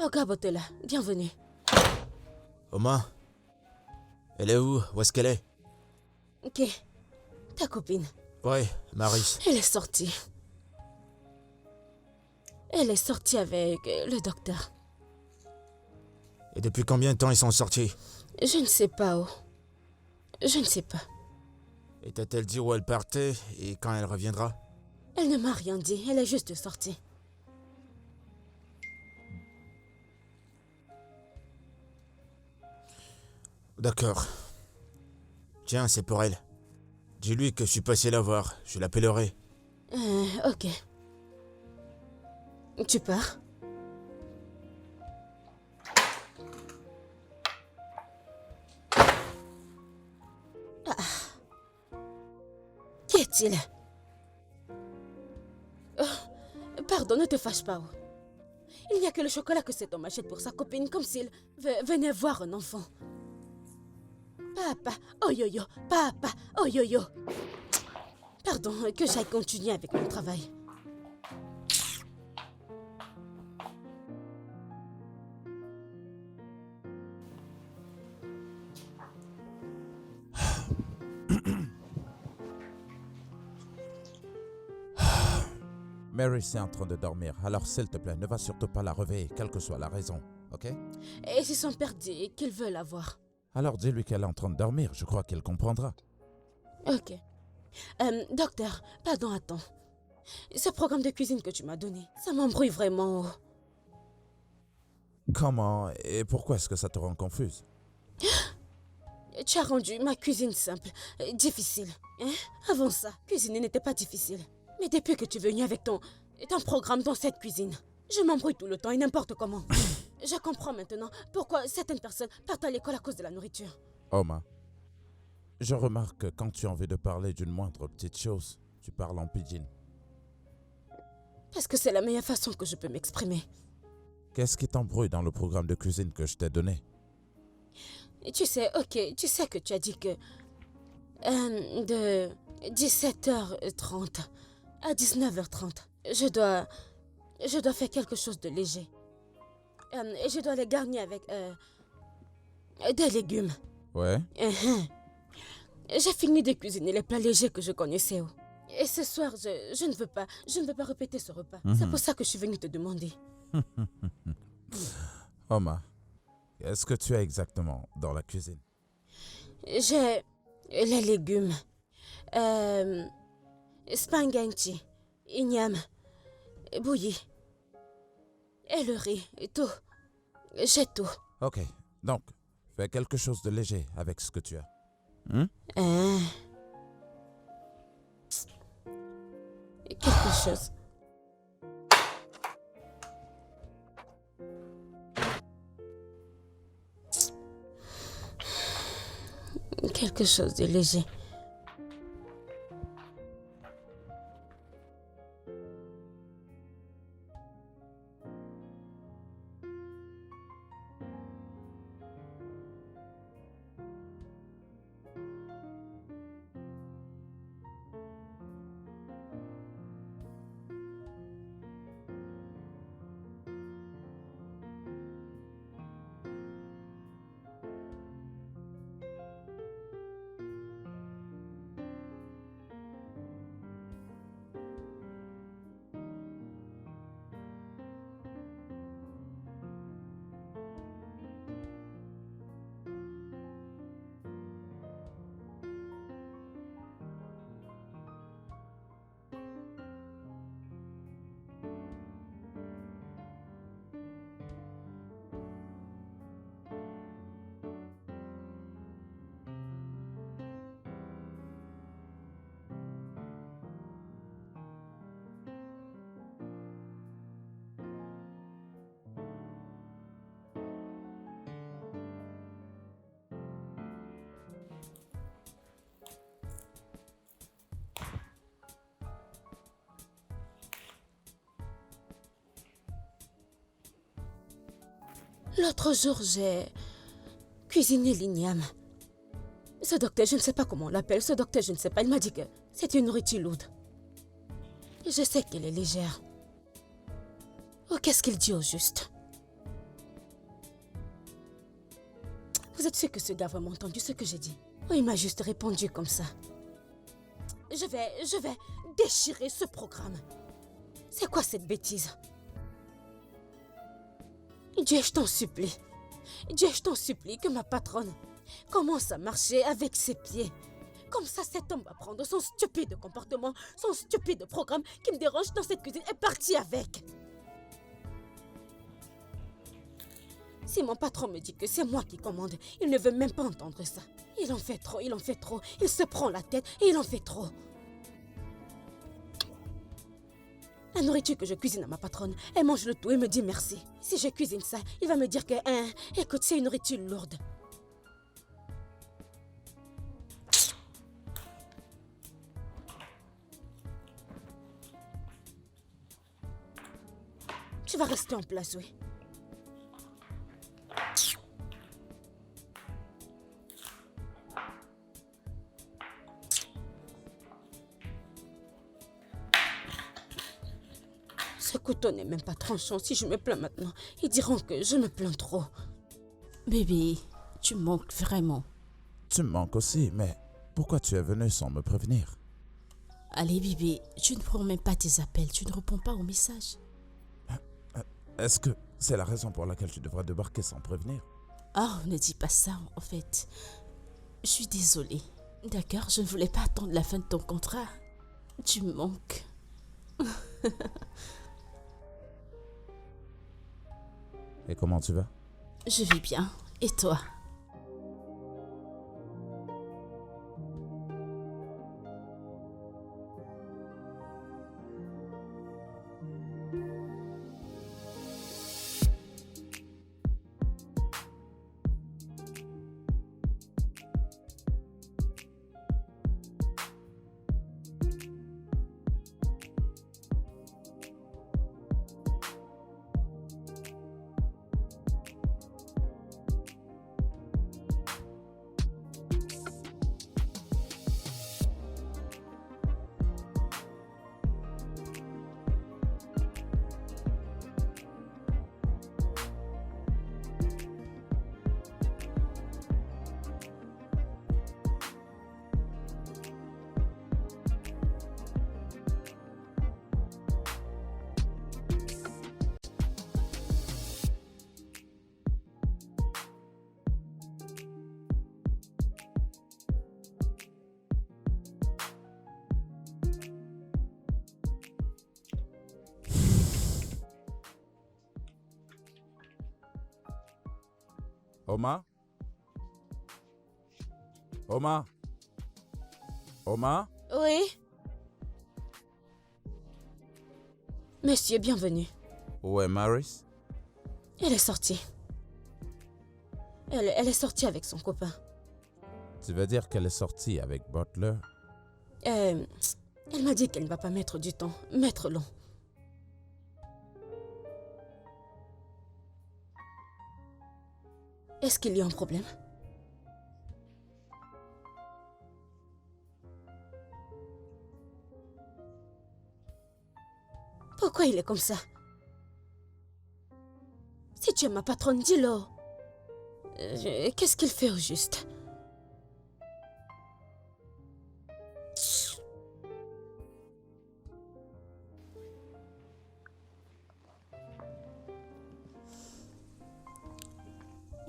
Oh, Gabotella, bienvenue. Oma? Elle est où? Où est-ce qu'elle est? Ok. Ta copine. Ouais, Maris. Elle est sortie. Elle est sortie avec le docteur. Et depuis combien de temps ils sont sortis? Je ne sais pas où. Je ne sais pas. Et t'a-t-elle dit où elle partait et quand elle reviendra? Elle ne m'a rien dit. Elle est juste sortie. D'accord. Tiens, c'est pour elle. Dis-lui que je suis passé la voir. Je l'appellerai. Ok. Tu pars? Qui est-il? Pardon, ne te fâche pas. Il n'y a que le chocolat que cet homme achète pour sa copine, comme s'il venait voir un enfant. Papa, oh yo-yo, papa, oh yo-yo. Pardon, que j'aille continuer avec mon travail. Mary est en train de dormir, alors s'il te plaît, ne va surtout pas la réveiller, quelle que soit la raison, ok? Et si son père dit qu'il veut la voir? Alors dis-lui qu'elle est en train de dormir, je crois qu'elle comprendra. Ok. Docteur, pardon, attends. Ce programme de cuisine que tu m'as donné, ça m'embrouille vraiment. Comment et pourquoi est-ce que ça te rend confuse? Tu as rendu ma cuisine simple, difficile. Hein? Avant ça, cuisiner n'était pas difficile. Mais depuis que tu es venu avec ton programme dans cette cuisine, je m'embrouille tout le temps et n'importe comment. Je comprends maintenant pourquoi certaines personnes partent à l'école à cause de la nourriture. Oma, je remarque que quand tu as envie de parler d'une moindre petite chose, tu parles en pidgin. Parce que c'est la meilleure façon que je peux m'exprimer. Qu'est-ce qui t'embrouille dans le programme de cuisine que je t'ai donné? Et tu sais, ok, tu sais que tu as dit que de 17h30 à 19h30, je dois faire quelque chose de léger. Et je dois les garnir avec des légumes. Ouais? J'ai fini de cuisiner les plats légers que je connaissais. Et ce soir, je ne veux pas répéter ce repas. C'est pour ça que je suis venue te demander. Oma, qu'est-ce que tu as exactement dans la cuisine? J'ai les légumes, spaghetti, igname, bouilli, et le riz, et tout. J'ai tout. Ok, donc, fais quelque chose de léger avec ce que tu as. Quelque chose. Quelque chose de léger. L'autre jour, j'ai cuisiné l'igname. Ce docteur, je ne sais pas comment on l'appelle. Ce docteur, je ne sais pas. Il m'a dit que c'est une nourriture lourde. Et je sais qu'elle est légère. Oh, qu'est-ce qu'il dit au juste? Vous êtes sûr que ce gars a vraiment entendu ce que j'ai dit? Oh, il m'a juste répondu comme ça. Je vais déchirer ce programme. C'est quoi cette bêtise? Dieu, je t'en supplie. Dieu, je t'en supplie que ma patronne commence à marcher avec ses pieds. Comme ça, cet homme va prendre son stupide comportement, son stupide programme qui me dérange dans cette cuisine et partir avec. Si mon patron me dit que c'est moi qui commande, il ne veut même pas entendre ça. Il en fait trop, il en fait trop. Il se prend la tête et il en fait trop. La nourriture que je cuisine à ma patronne, elle mange le tout et me dit merci. Si je cuisine ça, il va me dire que, écoute, c'est une nourriture lourde. Tu vas rester en place, oui. Ce couteau n'est même pas tranchant. Si je me plains maintenant, ils diront que je me plains trop. Bébé, tu manques vraiment. Tu me manques aussi, mais pourquoi tu es venu sans me prévenir? Allez, bébé, tu ne prends même pas tes appels, tu ne réponds pas aux messages. Est-ce que c'est la raison pour laquelle tu devrais débarquer sans prévenir? Oh, ne dis pas ça, en fait. Je suis désolée. D'accord, je ne voulais pas attendre la fin de ton contrat. Tu me manques. Et comment tu vas? Je vais bien. Et toi? Oma? Oma? Oma? Oui. Monsieur, bienvenue. Où est Maris? Elle est sortie. Elle est sortie avec son copain. Tu veux dire qu'elle est sortie avec Butler? Elle m'a dit qu'elle ne va pas mettre du temps, mettre long. Est-ce qu'il y a un problème? Pourquoi il est comme ça? Si tu es ma patronne, dis-le. Qu'est-ce qu'il fait au juste?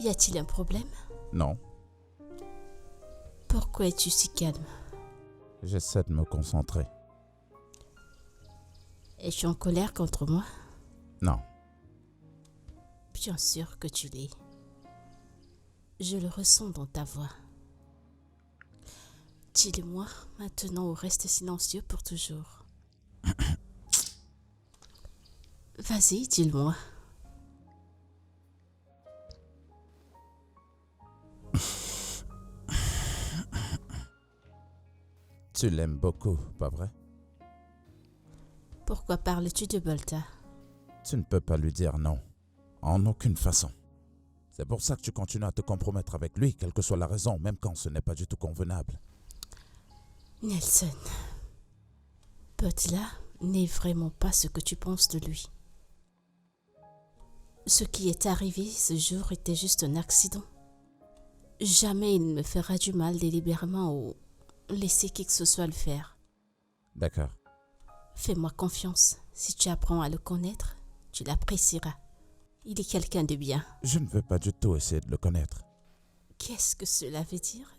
Y a-t-il un problème? Non, Pourquoi es-tu si calme? j'essaie de me concentrer. Es-tu en colère contre moi? Non, Bien sûr que tu l'es. Je le ressens dans ta voix. Dis-le-moi maintenant ou reste silencieux pour toujours. Vas-y, dis-le-moi. tu l'aimes beaucoup, pas vrai? Pourquoi parles-tu de Bolta? Tu ne peux pas lui dire non, en aucune façon. C'est pour ça que tu continues à te compromettre avec lui, quelle que soit la raison, même quand ce n'est pas du tout convenable. Nelson, Butler n'est vraiment pas ce que tu penses de lui. Ce qui est arrivé ce jour était juste un accident. Jamais il ne me fera du mal délibérément ou laisser qui que ce soit le faire. D'accord. Fais-moi confiance. Si tu apprends à le connaître, tu l'apprécieras. Il est quelqu'un de bien. Je ne veux pas du tout essayer de le connaître. Qu'est-ce que cela veut dire?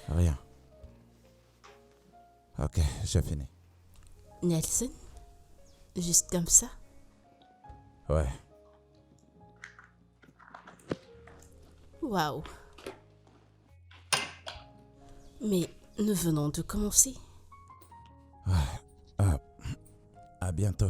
Rien. Ok, j'ai fini. Nelson? Juste comme ça? Ouais. Waouh. Mais nous venons de commencer. À bientôt.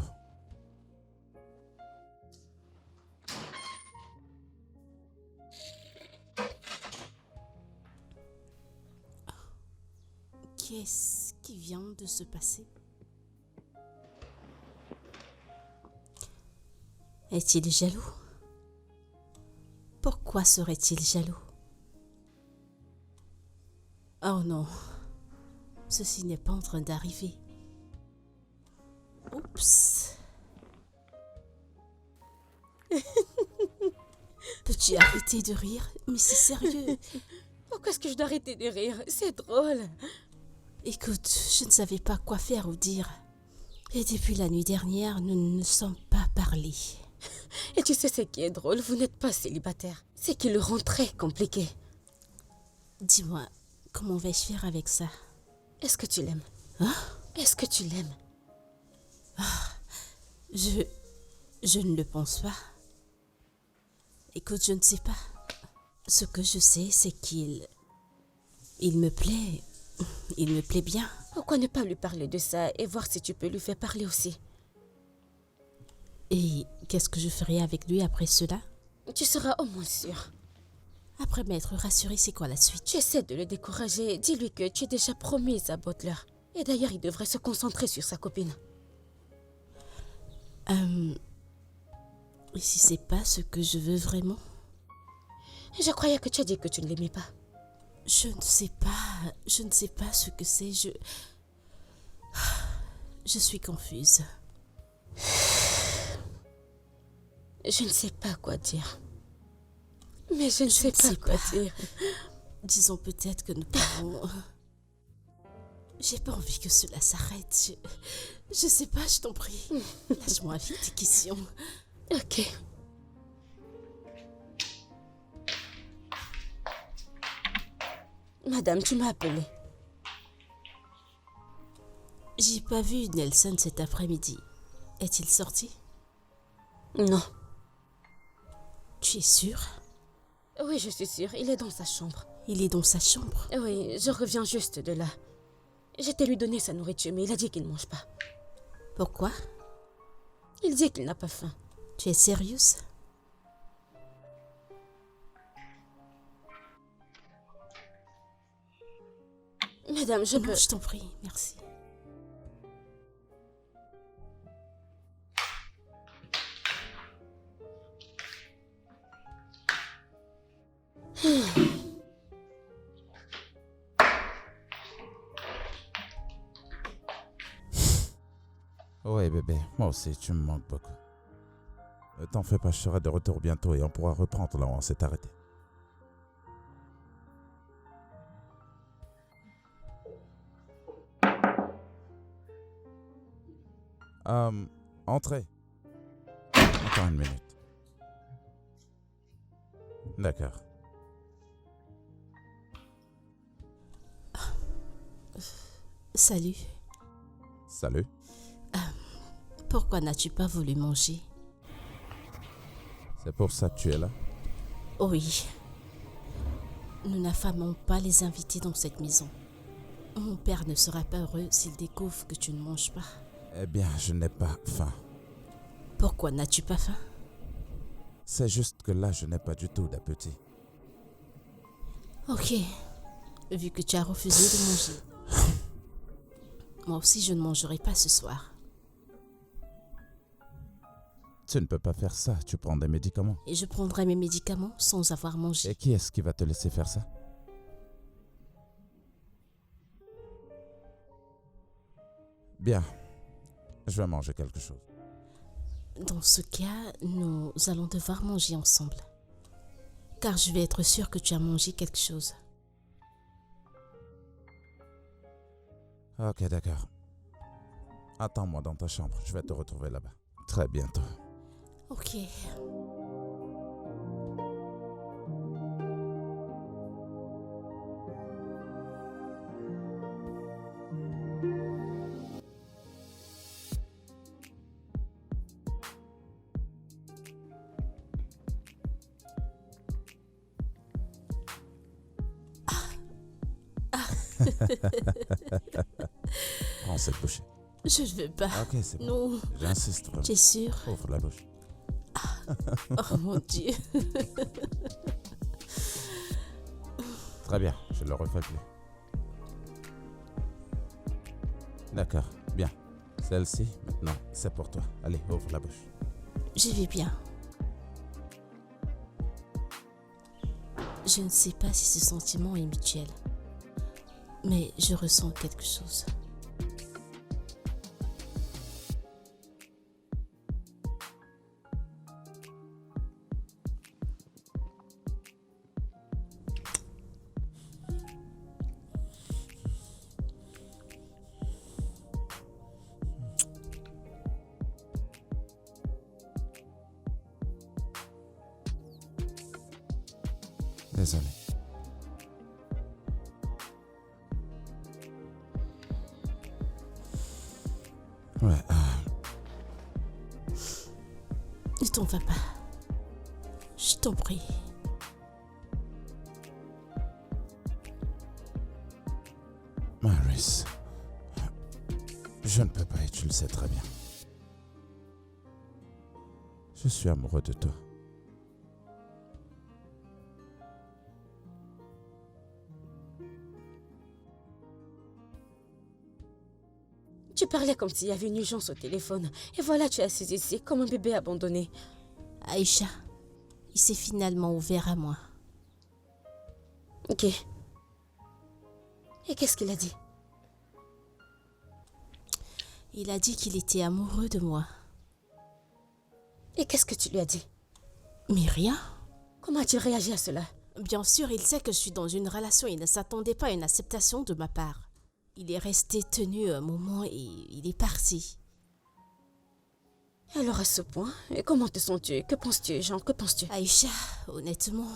Qu'est-ce qui vient de se passer? Est-il jaloux? Pourquoi serait-il jaloux? Oh non, ceci n'est pas en train d'arriver. Oups. Peux-tu arrêter de rire? Mais c'est sérieux. Pourquoi est-ce que je dois arrêter de rire? C'est drôle. Écoute, je ne savais pas quoi faire ou dire. Et depuis la nuit dernière, nous ne nous sommes pas parlé. Et tu sais ce qui est drôle? Vous n'êtes pas célibataire. C'est qui le rend très compliqué. Dis-moi, comment vais-je faire avec ça? Est-ce que tu l'aimes? Hein? Est-ce que tu l'aimes? Je ne le pense pas. Écoute, je ne sais pas. Ce que je sais, c'est qu'il me plaît. Il me plaît bien. Pourquoi ne pas lui parler de ça et voir si tu peux lui faire parler aussi? Et qu'est-ce que je ferai avec lui après cela? Tu seras au moins sûr. Après m'être rassurée, c'est quoi la suite? Tu essaies de le décourager. Dis-lui que tu es déjà promise à Butler. Et d'ailleurs, il devrait se concentrer sur sa copine. Et si c'est pas ce que je veux vraiment? Je croyais que tu as dit que tu ne l'aimais pas. Je ne sais pas ce que c'est, je suis confuse. Je ne sais pas quoi dire. Mais je ne sais pas quoi dire. Disons peut-être que nous pouvons... J'ai pas envie que cela s'arrête. Je sais pas, je t'en prie. Lâche-moi vite, question. Ok. Madame, tu m'as appelé. J'ai pas vu Nelson cet après-midi. Est-il sorti? Non. Tu es sûre? Oui, je suis sûre. Il est dans sa chambre. Il est dans sa chambre? Oui, je reviens juste de là. J'étais lui donner sa nourriture, mais il a dit qu'il ne mange pas. Pourquoi? Il dit qu'il n'a pas faim. Tu es sérieuse? Madame, je Non, peux... je t'en prie, merci. Ouais bébé, moi aussi tu me manques beaucoup. T'en fais pas, je serai de retour bientôt et on pourra reprendre là où on s'est arrêté. Entrez. Encore une minute. D'accord. Salut. Salut. Pourquoi n'as-tu pas voulu manger? C'est pour ça que tu es là? Oui. Nous n'affamons pas les invités dans cette maison. Mon père ne sera pas heureux s'il découvre que tu ne manges pas. Eh bien, je n'ai pas faim. Pourquoi n'as-tu pas faim? C'est juste que là, je n'ai pas du tout d'appétit. Ok. Vu que tu as refusé de manger. Moi aussi, je ne mangerai pas ce soir. Tu ne peux pas faire ça, tu prends des médicaments. Et je prendrai mes médicaments sans avoir mangé. Et qui est-ce qui va te laisser faire ça? Bien, je vais manger quelque chose. Dans ce cas, nous allons devoir manger ensemble. Car je vais être sûre que tu as mangé quelque chose. Ok, d'accord. Attends-moi dans ta chambre, je vais te retrouver là-bas. Très bientôt. Ok. Prends cette bouchée. Je ne veux pas. Ok, c'est bon. Non, J'insiste vraiment. tu es sûr? Ouvre la bouche. Oh mon Dieu. Très bien, je le refais plus. D'accord, bien. Celle-ci, maintenant, c'est pour toi. Allez, ouvre la bouche. Je vais bien. Je ne sais pas si ce sentiment est mutuel, mais je ressens quelque chose. Désolé. Ouais, Ne t'en va pas. Je t'en prie. Maris, je ne peux pas et tu le sais très bien. Je suis amoureux de toi. Tu parlais comme s'il y avait une urgence au téléphone. Et voilà, tu es assise ici comme un bébé abandonné. Aïcha, il s'est finalement ouvert à moi. Ok. Et qu'est-ce qu'il a dit? Il a dit qu'il était amoureux de moi. Et qu'est-ce que tu lui as dit? Mais rien. Comment as-tu réagi à cela? Bien sûr, il sait que je suis dans une relation et ne s'attendait pas à une acceptation de ma part. Il est resté tenu un moment et il est parti. Alors à ce point, et comment te sens-tu? Que penses-tu, Jean? Que penses-tu? Aïcha, honnêtement,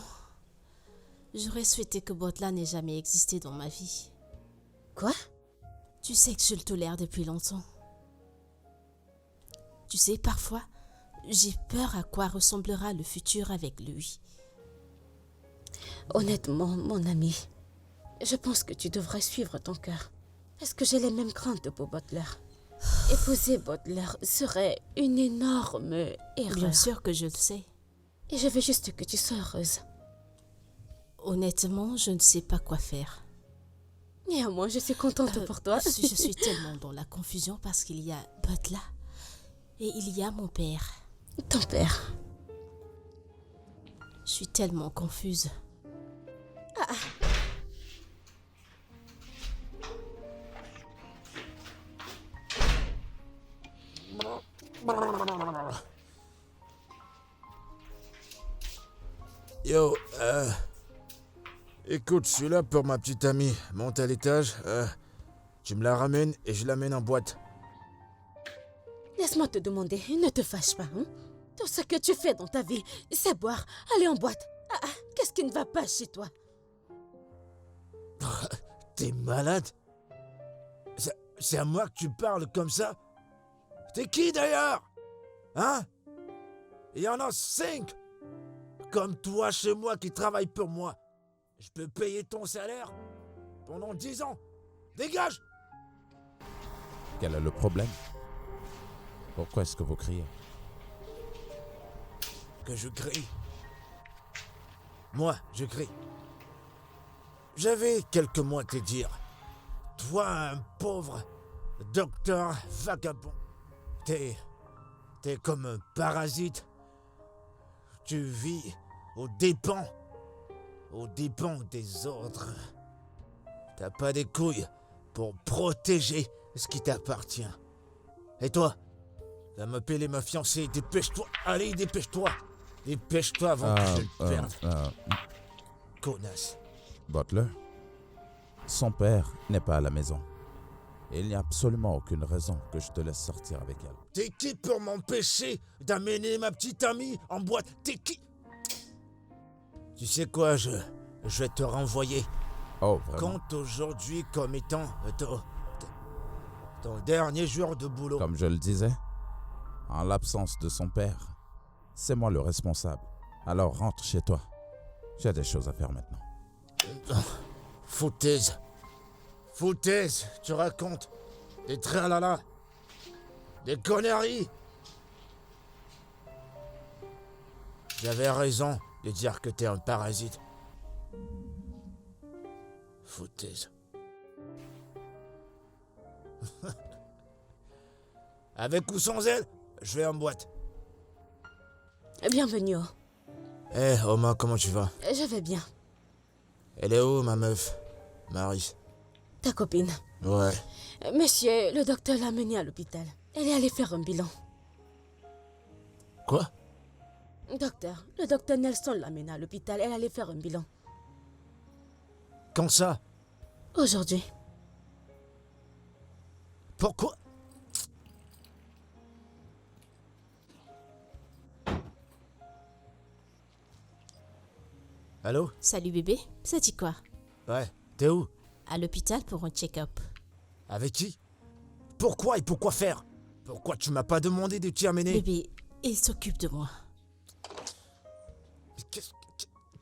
j'aurais souhaité que Botla n'ait jamais existé dans ma vie. Quoi? Tu sais que je le tolère depuis longtemps. Tu sais, parfois, j'ai peur à quoi ressemblera le futur avec lui. Honnêtement, mon ami, je pense que tu devrais suivre ton cœur. Est-ce que j'ai les mêmes craintes pour Butler? Épouser Butler serait une énorme erreur. Bien sûr que je le sais. Et je veux juste que tu sois heureuse. Honnêtement, je ne sais pas quoi faire. Néanmoins, je suis contente pour toi. Je suis tellement dans la confusion parce qu'il y a Butler et il y a mon père. Ton père. Je suis tellement confuse. Yo, écoute, je suis là pour ma petite amie. Monte à l'étage, tu me la ramènes et je l'amène en boîte. Laisse-moi te demander, ne te fâche pas. Hein? Tout ce que tu fais dans ta vie, c'est boire, aller en boîte. Qu'est-ce qui ne va pas chez toi? T'es malade? C'est à moi que tu parles comme ça? T'es qui d'ailleurs? Hein? Il y en a 5 comme toi chez moi qui travaillent pour moi. Je peux payer ton salaire pendant 10 ans. Dégage! Quel est le problème? Pourquoi est-ce que vous criez? Que je crie. Moi, je crie. J'avais quelques mots à te dire. Toi, un pauvre docteur vagabond. T'es comme un parasite. Tu vis aux dépens des autres. T'as pas des couilles pour protéger ce qui t'appartient. Et toi, va m'appeler ma fiancée, dépêche-toi. Allez, dépêche-toi. Dépêche-toi avant que je te perde. Connasse. Butler, son père n'est pas à la maison. Et il n'y a absolument aucune raison que je te laisse sortir avec elle. T'es qui pour m'empêcher d'amener ma petite amie en boîte? T'es qui? Tu sais quoi, je vais te renvoyer. Oh, vraiment? Compte aujourd'hui comme étant ton dernier jour de boulot. Comme je le disais, en l'absence de son père, c'est moi le responsable. Alors rentre chez toi. J'ai des choses à faire maintenant. Foutaise. Foutaise, tu racontes. Des tralala. Des conneries. J'avais raison de dire que t'es un parasite. Foutaise. Avec ou sans elle, je vais en boîte. Bienvenue. Eh, Oma, comment tu vas? Je vais bien. Elle est où, ma meuf? Marie. Ta copine. Ouais. Monsieur, le docteur l'a menée à l'hôpital. Elle est allée faire un bilan. Quoi? Docteur, le docteur Nelson l'a menée à l'hôpital. Elle allait faire un bilan. Quand ça? Aujourd'hui. Pourquoi? Allô? Salut bébé, ça dit quoi? Ouais, t'es où? À l'hôpital pour un check-up. Avec qui? Pourquoi et pourquoi faire? Pourquoi tu m'as pas demandé de t'y amener? Bébé, il s'occupe de moi. Mais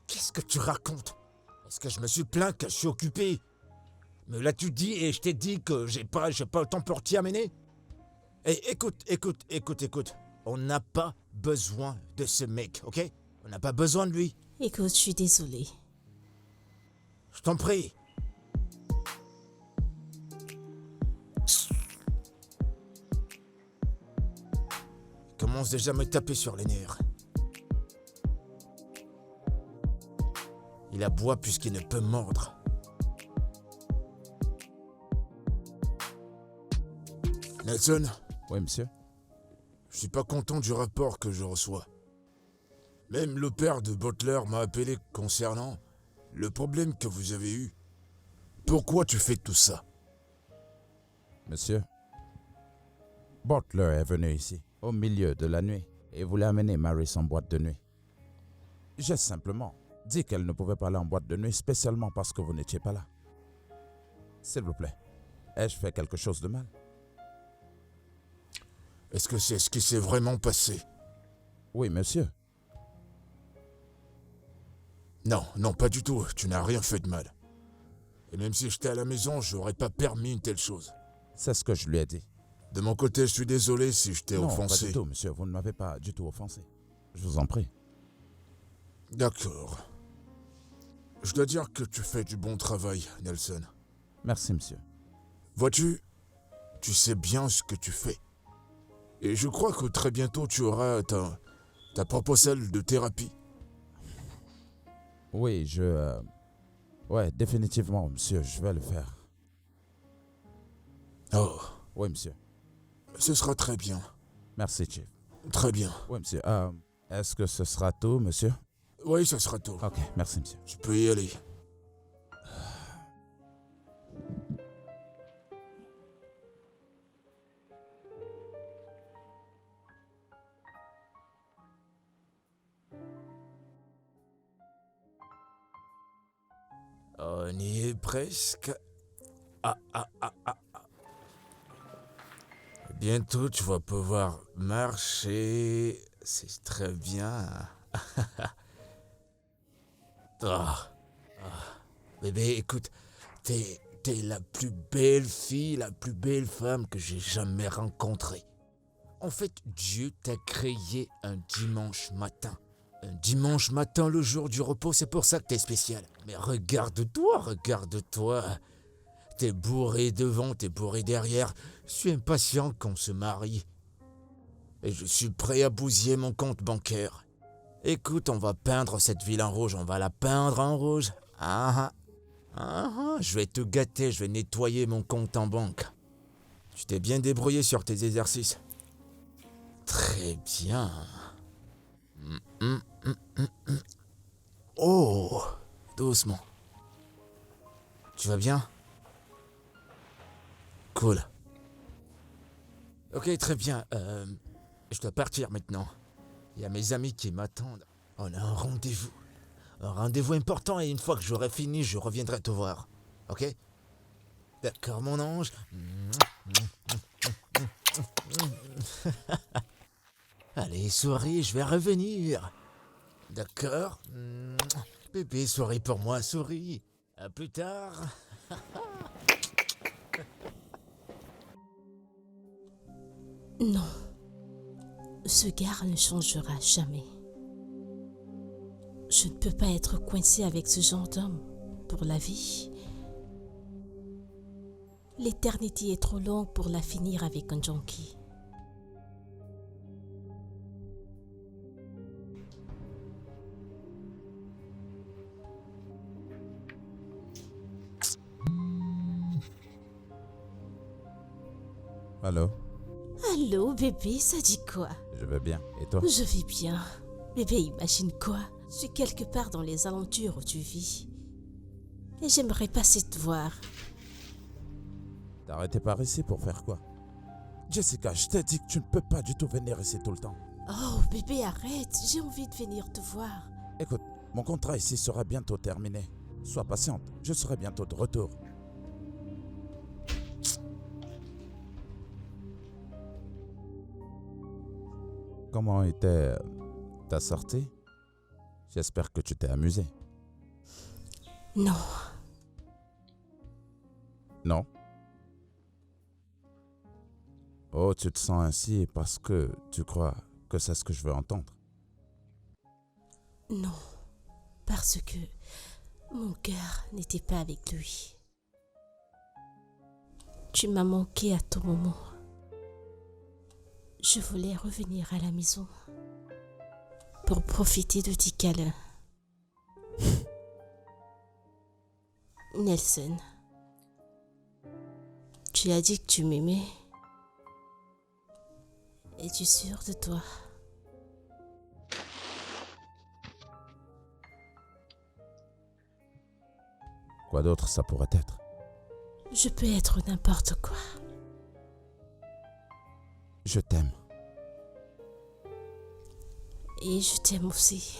qu'est-ce que tu racontes? Est-ce que je me suis plaint que je suis occupé? Me l'as-tu dit et je t'ai dit que j'ai pas le temps pour t'y amener? Eh, écoute. On n'a pas besoin de ce mec, ok? On n'a pas besoin de lui. Écoute, je suis désolée. Je t'en prie. Il commence déjà à me taper sur les nerfs. Il aboie puisqu'il ne peut mordre. Nelson, Oui, monsieur. je suis pas content du rapport que je reçois. Même le père de Butler m'a appelé concernant le problème que vous avez eu. Pourquoi tu fais tout ça? Monsieur, Butler est venu ici, au milieu de la nuit, et voulait amener Maris en boîte de nuit. J'ai simplement dit qu'elle ne pouvait pas aller en boîte de nuit, spécialement parce que vous n'étiez pas là. S'il vous plaît, ai-je fait quelque chose de mal? Est-ce que c'est ce qui s'est vraiment passé? Oui, monsieur. Non, pas du tout. Tu n'as rien fait de mal. Et même si j'étais à la maison, j'aurais pas permis une telle chose. C'est ce que je lui ai dit. De mon côté, je suis désolé si je t'ai Non, offensé. pas du tout, monsieur. Vous ne m'avez pas du tout offensé. Je vous en prie. D'accord. Je dois dire que tu fais du bon travail, Nelson. Merci, monsieur. Vois-tu, tu sais bien ce que tu fais. Et je crois que très bientôt, tu auras ta propre salle de thérapie. Oui, ouais, définitivement, monsieur, je vais le faire. Oh, Oui, monsieur. ce sera très bien. Merci, Chief. Très bien. Oui, monsieur. Est-ce que ce sera tout, monsieur? Oui, ça sera tout. Ok, merci, monsieur. Tu peux y aller. On y est presque. Ah. Bientôt, tu vas pouvoir marcher. C'est très bien. Bébé, écoute, t'es la plus belle fille, la plus belle femme que j'ai jamais rencontrée. En fait, Dieu t'a créé un dimanche matin. Un dimanche matin, le jour du repos, c'est pour ça que t'es spécial. Mais regarde-toi. T'es bourré devant, t'es bourré derrière. Je suis impatient qu'on se marie. Et je suis prêt à bousiller mon compte bancaire. Écoute, on va peindre cette ville en rouge, on va la peindre en rouge. Je vais te gâter, je vais nettoyer mon compte en banque. Tu t'es bien débrouillé sur tes exercices. Très bien. Oh, doucement. Tu vas bien? Cool. Ok, très bien. Je dois partir maintenant. Il y a mes amis qui m'attendent. On a un rendez-vous. Un rendez-vous important et une fois que j'aurai fini, je reviendrai te voir. Ok? D'accord, mon ange. Allez, souris, je vais revenir. D'accord? Bébé, souris pour moi, souris. À plus tard. Non. Ce gars ne changera jamais. Je ne peux pas être coincée avec ce genre d'homme pour la vie. L'éternité est trop longue pour la finir avec un junkie. Allô? Allô, bébé, ça dit quoi? Je vais bien. Et toi? Je vais bien. Bébé, imagine quoi? Je suis quelque part dans les aventures où tu vis. Et j'aimerais passer te voir. T'as arrêté par ici pour faire quoi? Jessica, je t'ai dit que tu ne peux pas du tout venir ici tout le temps. Oh, bébé, arrête. J'ai envie de venir te voir. Écoute, mon contrat ici sera bientôt terminé. Sois patiente, je serai bientôt de retour. Comment était ta sortie? J'espère que tu t'es amusé. Non. Non? Oh, tu te sens ainsi parce que tu crois que c'est ce que je veux entendre. Non. Parce que mon cœur n'était pas avec lui. Tu m'as manqué à tout moment. Je voulais revenir à la maison pour profiter de tes câlins. Nelson, tu as dit que tu m'aimais. Es-tu sûr de toi? Quoi d'autre ça pourrait être? Je peux être n'importe quoi. Je t'aime. Et je t'aime aussi.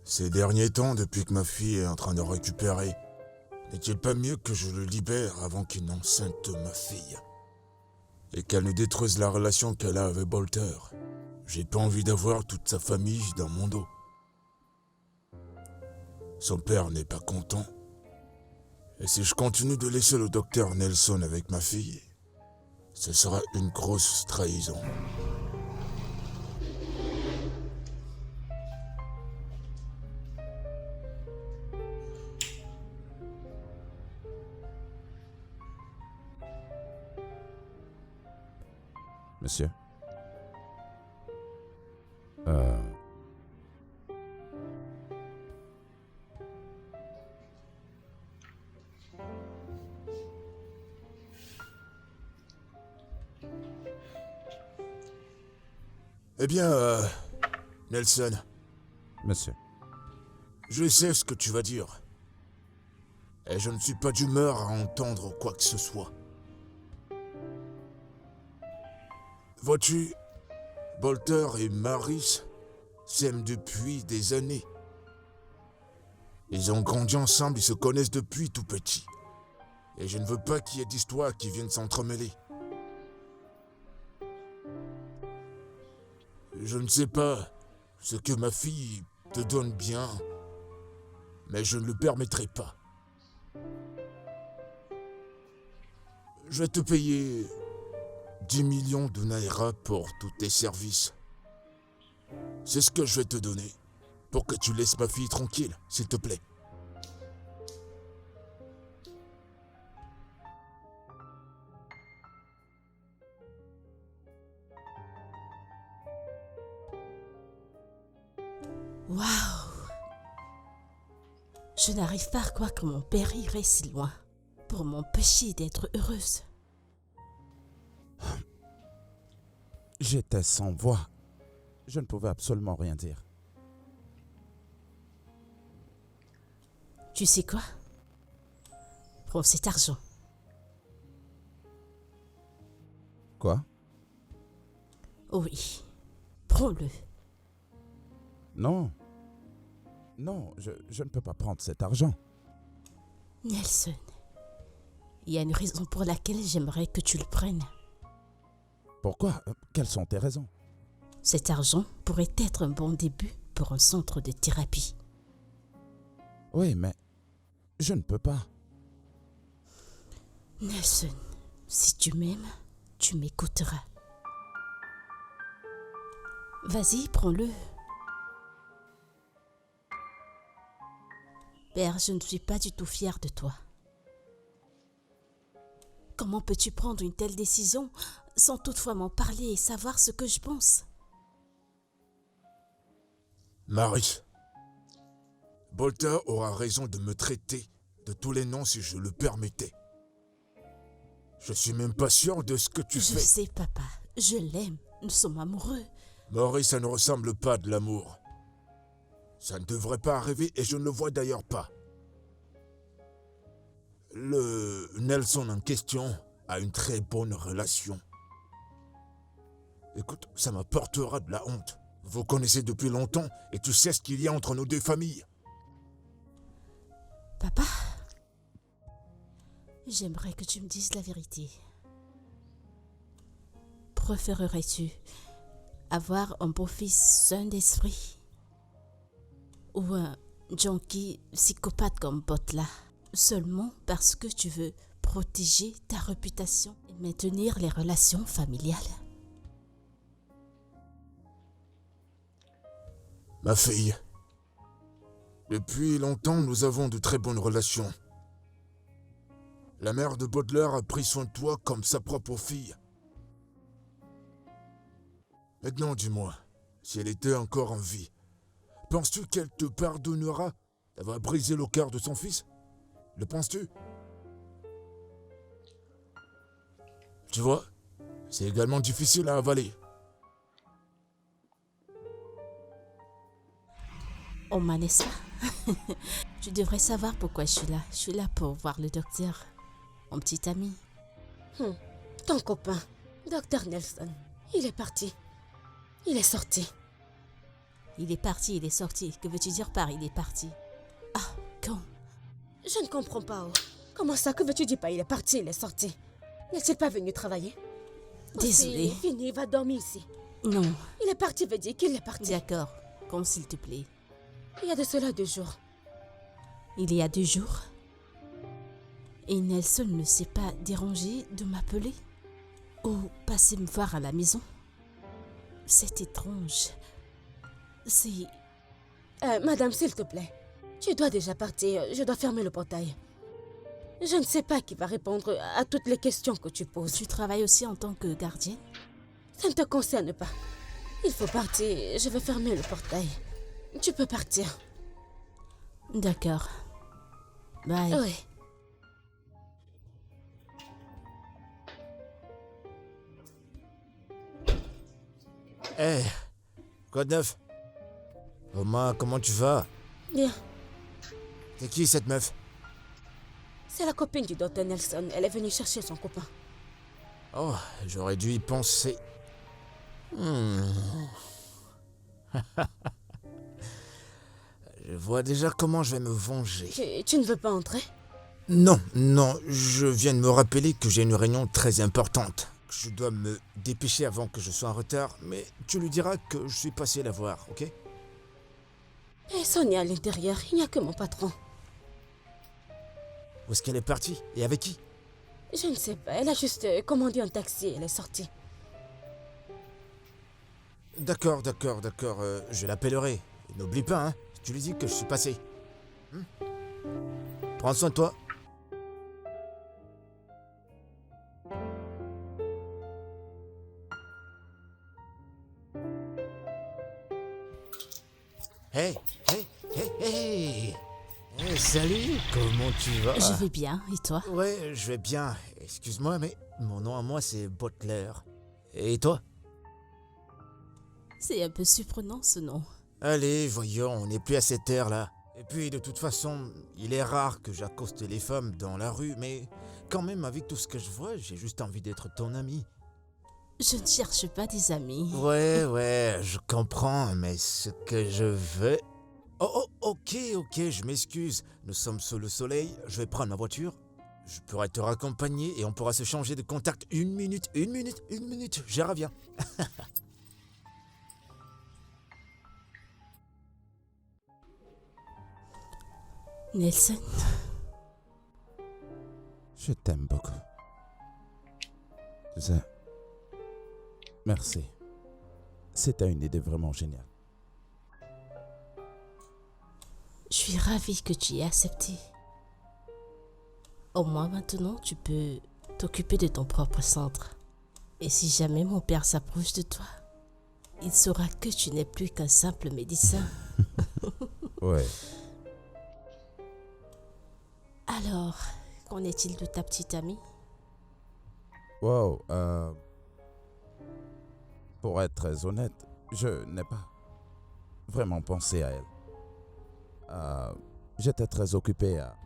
Ces derniers temps, depuis que ma fille est en train de récupérer, n'est-il pas mieux que je le libère avant qu'il n'enceinte ma fille et qu'elle ne détruise la relation qu'elle a avec Bolter? J'ai pas envie d'avoir toute sa famille dans mon dos. Son père n'est pas content. Et si je continue de laisser le docteur Nelson avec ma fille, ce sera une grosse trahison. Monsieur? Eh bien, Nelson, Monsieur. je sais ce que tu vas dire. Et je ne suis pas d'humeur à entendre quoi que ce soit. Vois-tu, Bolter et Maris s'aiment depuis des années. Ils ont grandi ensemble, ils se connaissent depuis tout petit. Et je ne veux pas qu'il y ait d'histoires qui viennent s'entremêler. Je ne sais pas ce que ma fille te donne bien, mais je ne le permettrai pas. Je vais te payer 10 millions de Naira pour tous tes services. C'est ce que je vais te donner pour que tu laisses ma fille tranquille, s'il te plaît. Waouh! Je n'arrive pas à croire que mon père irait si loin pour m'empêcher d'être heureuse. J'étais sans voix. Je ne pouvais absolument rien dire. Tu sais quoi? Prends cet argent. Quoi? Oui, prends-le. Non. Non, je ne peux pas prendre cet argent. Nelson, il y a une raison pour laquelle j'aimerais que tu le prennes. Pourquoi? Quelles sont tes raisons? Cet argent pourrait être un bon début pour un centre de thérapie. Oui, mais je ne peux pas. Nelson, si tu m'aimes, tu m'écouteras. Vas-y, prends-le. Père, je ne suis pas du tout fière de toi. Comment peux-tu prendre une telle décision sans toutefois m'en parler et savoir ce que je pense? Marie, Bolter aura raison de me traiter de tous les noms si je le permettais. Je suis même pas sûr de ce que tu Je fais. sais, papa. Je l'aime. Nous sommes amoureux. Maurice, ça ne ressemble pas à de l'amour. Ça ne devrait pas arriver et je ne le vois d'ailleurs pas. Le Nelson en question a une très bonne relation. Écoute, ça m'apportera de la honte. Vous connaissez depuis longtemps et tu sais ce qu'il y a entre nos deux familles. Papa, j'aimerais que tu me dises la vérité. Préférerais-tu avoir un beau-fils sain d'esprit ou un junkie psychopathe comme Butler seulement parce que tu veux protéger ta réputation et maintenir les relations familiales? Ma fille, depuis longtemps nous avons de très bonnes relations. La mère de Butler a pris soin de toi comme sa propre fille. Maintenant dis-moi, si elle était encore en vie, penses-tu qu'elle te pardonnera d'avoir brisé le cœur de son fils? Le penses-tu? Tu vois, c'est également difficile à avaler. Oh Manessa, tu devrais savoir pourquoi je suis là. Je suis là pour voir le docteur, mon petit ami. Ton copain, Dr. Nelson, il est parti. Il est sorti. Il est parti, il est sorti. Que veux-tu dire par il est parti? Ah, quand? Je ne comprends pas. Oh. Comment ça, que veux-tu dire pas? Il est parti, il est sorti. N'est-il pas venu travailler? Désolée. C'est fini, il va dormir ici. Non, Il est parti, veut dire qu'il est parti. d'accord, comme s'il te plaît. Il y a de cela 2 jours. Il y a 2 jours. Et Nelson ne s'est pas dérangé de m'appeler ou passer me voir à la maison. C'est étrange. C'est... Madame, s'il te plaît, tu dois déjà partir. Je dois fermer le portail. Je ne sais pas qui va répondre à toutes les questions que tu poses. Tu travailles aussi en tant que gardienne? Ça ne te concerne pas. Il faut partir. Je vais fermer le portail. Tu peux partir. D'accord. Bye. Oui. Hé, quoi de neuf? Oma, comment tu vas? Bien. C'est qui cette meuf? C'est la copine du docteur Nelson. Elle est venue chercher son copain. Oh, j'aurais dû y penser. Je vois déjà comment je vais me venger. Tu ne veux pas entrer? Non, je viens de me rappeler que j'ai une réunion très importante. Je dois me dépêcher avant que je sois en retard, mais tu lui diras que je suis passé la voir, ok? Et Sonia à l'intérieur. Il n'y a que mon patron. Où est-ce qu'elle est partie? Et avec qui? Je ne sais pas. Elle a juste commandé un taxi et elle est sortie. D'accord, je l'appellerai. Et n'oublie pas, hein, tu lui dis que je suis passé. Prends soin de toi. Hey, hey, hey, hey. Hey, salut, comment tu vas? Je vais bien, et toi? Ouais, je vais bien. Excuse-moi, mais mon nom à moi, c'est Butler. Et toi? C'est un peu surprenant ce nom. Allez, voyons, on n'est plus à cette ère-là. Et puis, de toute façon, il est rare que j'accoste les femmes dans la rue, mais quand même, avec tout ce que je vois, j'ai juste envie d'être ton ami. Je ne cherche pas des amis. Ouais, je comprends, mais ce que je veux... Oh, ok, je m'excuse. Nous sommes sous le soleil, je vais prendre ma voiture. Je pourrais te raccompagner et on pourra se changer de contact une minute, je reviens. Nelson, Je t'aime beaucoup. Tu sais, merci. C'était une idée vraiment géniale. je suis ravie que tu aies accepté. Au moins maintenant, tu peux t'occuper de ton propre centre. Et si jamais mon père s'approche de toi, il saura que tu n'es plus qu'un simple médecin. Ouais. Alors, qu'en est-il de ta petite amie? Wow. Pour être très honnête, je n'ai pas vraiment pensé à elle. J'étais très occupé à,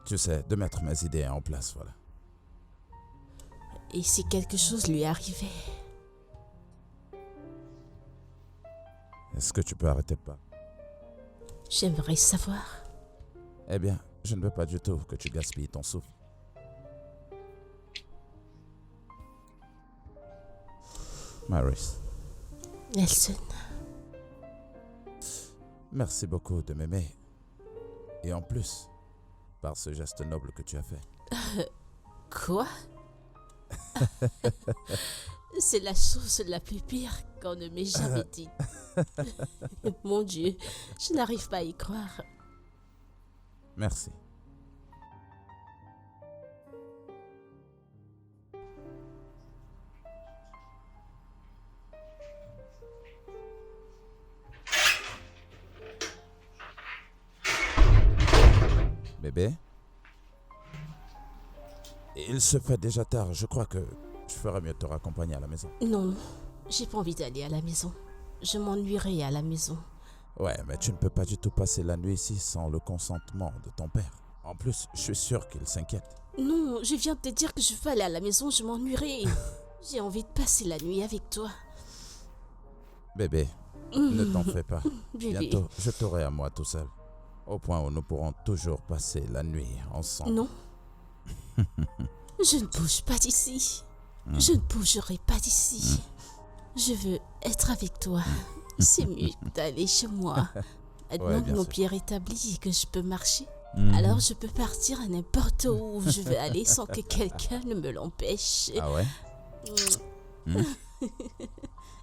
tu sais, de mettre mes idées en place, voilà. Et si quelque chose lui arrivait? Est-ce que tu peux arrêter pas? J'aimerais savoir. Eh bien, je ne veux pas du tout que tu gaspilles ton souffle. Maris, Nelson, merci beaucoup de m'aimer. Et en plus, par ce geste noble que tu as fait. quoi? C'est la chose la plus pire qu'on ne m'ait jamais dit. Mon Dieu, je n'arrive pas à y croire. Merci. Bébé? Il se fait déjà tard. Je crois que je ferais mieux de te raccompagner à la maison. Non, j'ai pas envie d'aller à la maison. Je m'ennuierai à la maison. Ouais, mais tu ne peux pas du tout passer la nuit ici sans le consentement de ton père. En plus, je suis sûr qu'il s'inquiète. Non, je viens de te dire que je veux aller à la maison, je m'ennuierai. J'ai envie de passer la nuit avec toi. Bébé, ne t'en fais pas. Bébé. Bientôt, je t'aurai à moi tout seul. Au point où nous pourrons toujours passer la nuit ensemble. Non. Je ne bouge pas d'ici. Je ne bougerai pas d'ici. Je veux être avec toi. C'est mieux d'aller chez moi. Maintenant Ouais, que bien mon sûr. pied est rétabli et que je peux marcher, Mhm. alors je peux partir à n'importe où je veux aller sans que quelqu'un ne me l'empêche. Ah ouais?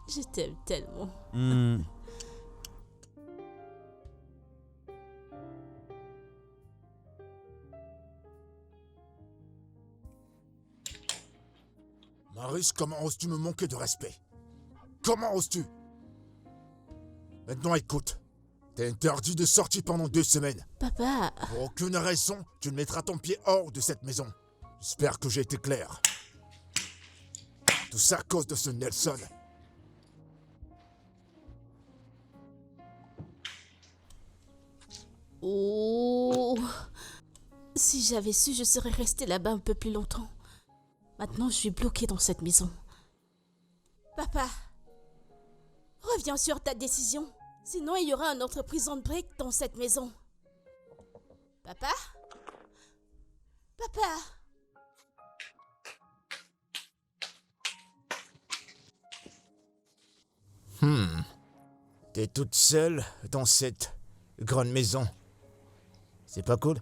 Je t'aime tellement. Hmm. Maris, comment oses-tu me manquer de respect? Comment oses-tu? Maintenant écoute, t'es interdit de sortir pendant 2 semaines. Papa, Pour aucune raison, tu ne mettras ton pied hors de cette maison. J'espère que j'ai été clair. Tout ça à cause de ce Nelson. oh, si j'avais su, je serais restée là-bas un peu plus longtemps. Maintenant, je suis bloquée dans cette maison. Papa, reviens sur ta décision. Sinon, il y aura un autre prison break dans cette maison. Papa? Papa? T'es toute seule dans cette grande maison. C'est pas cool?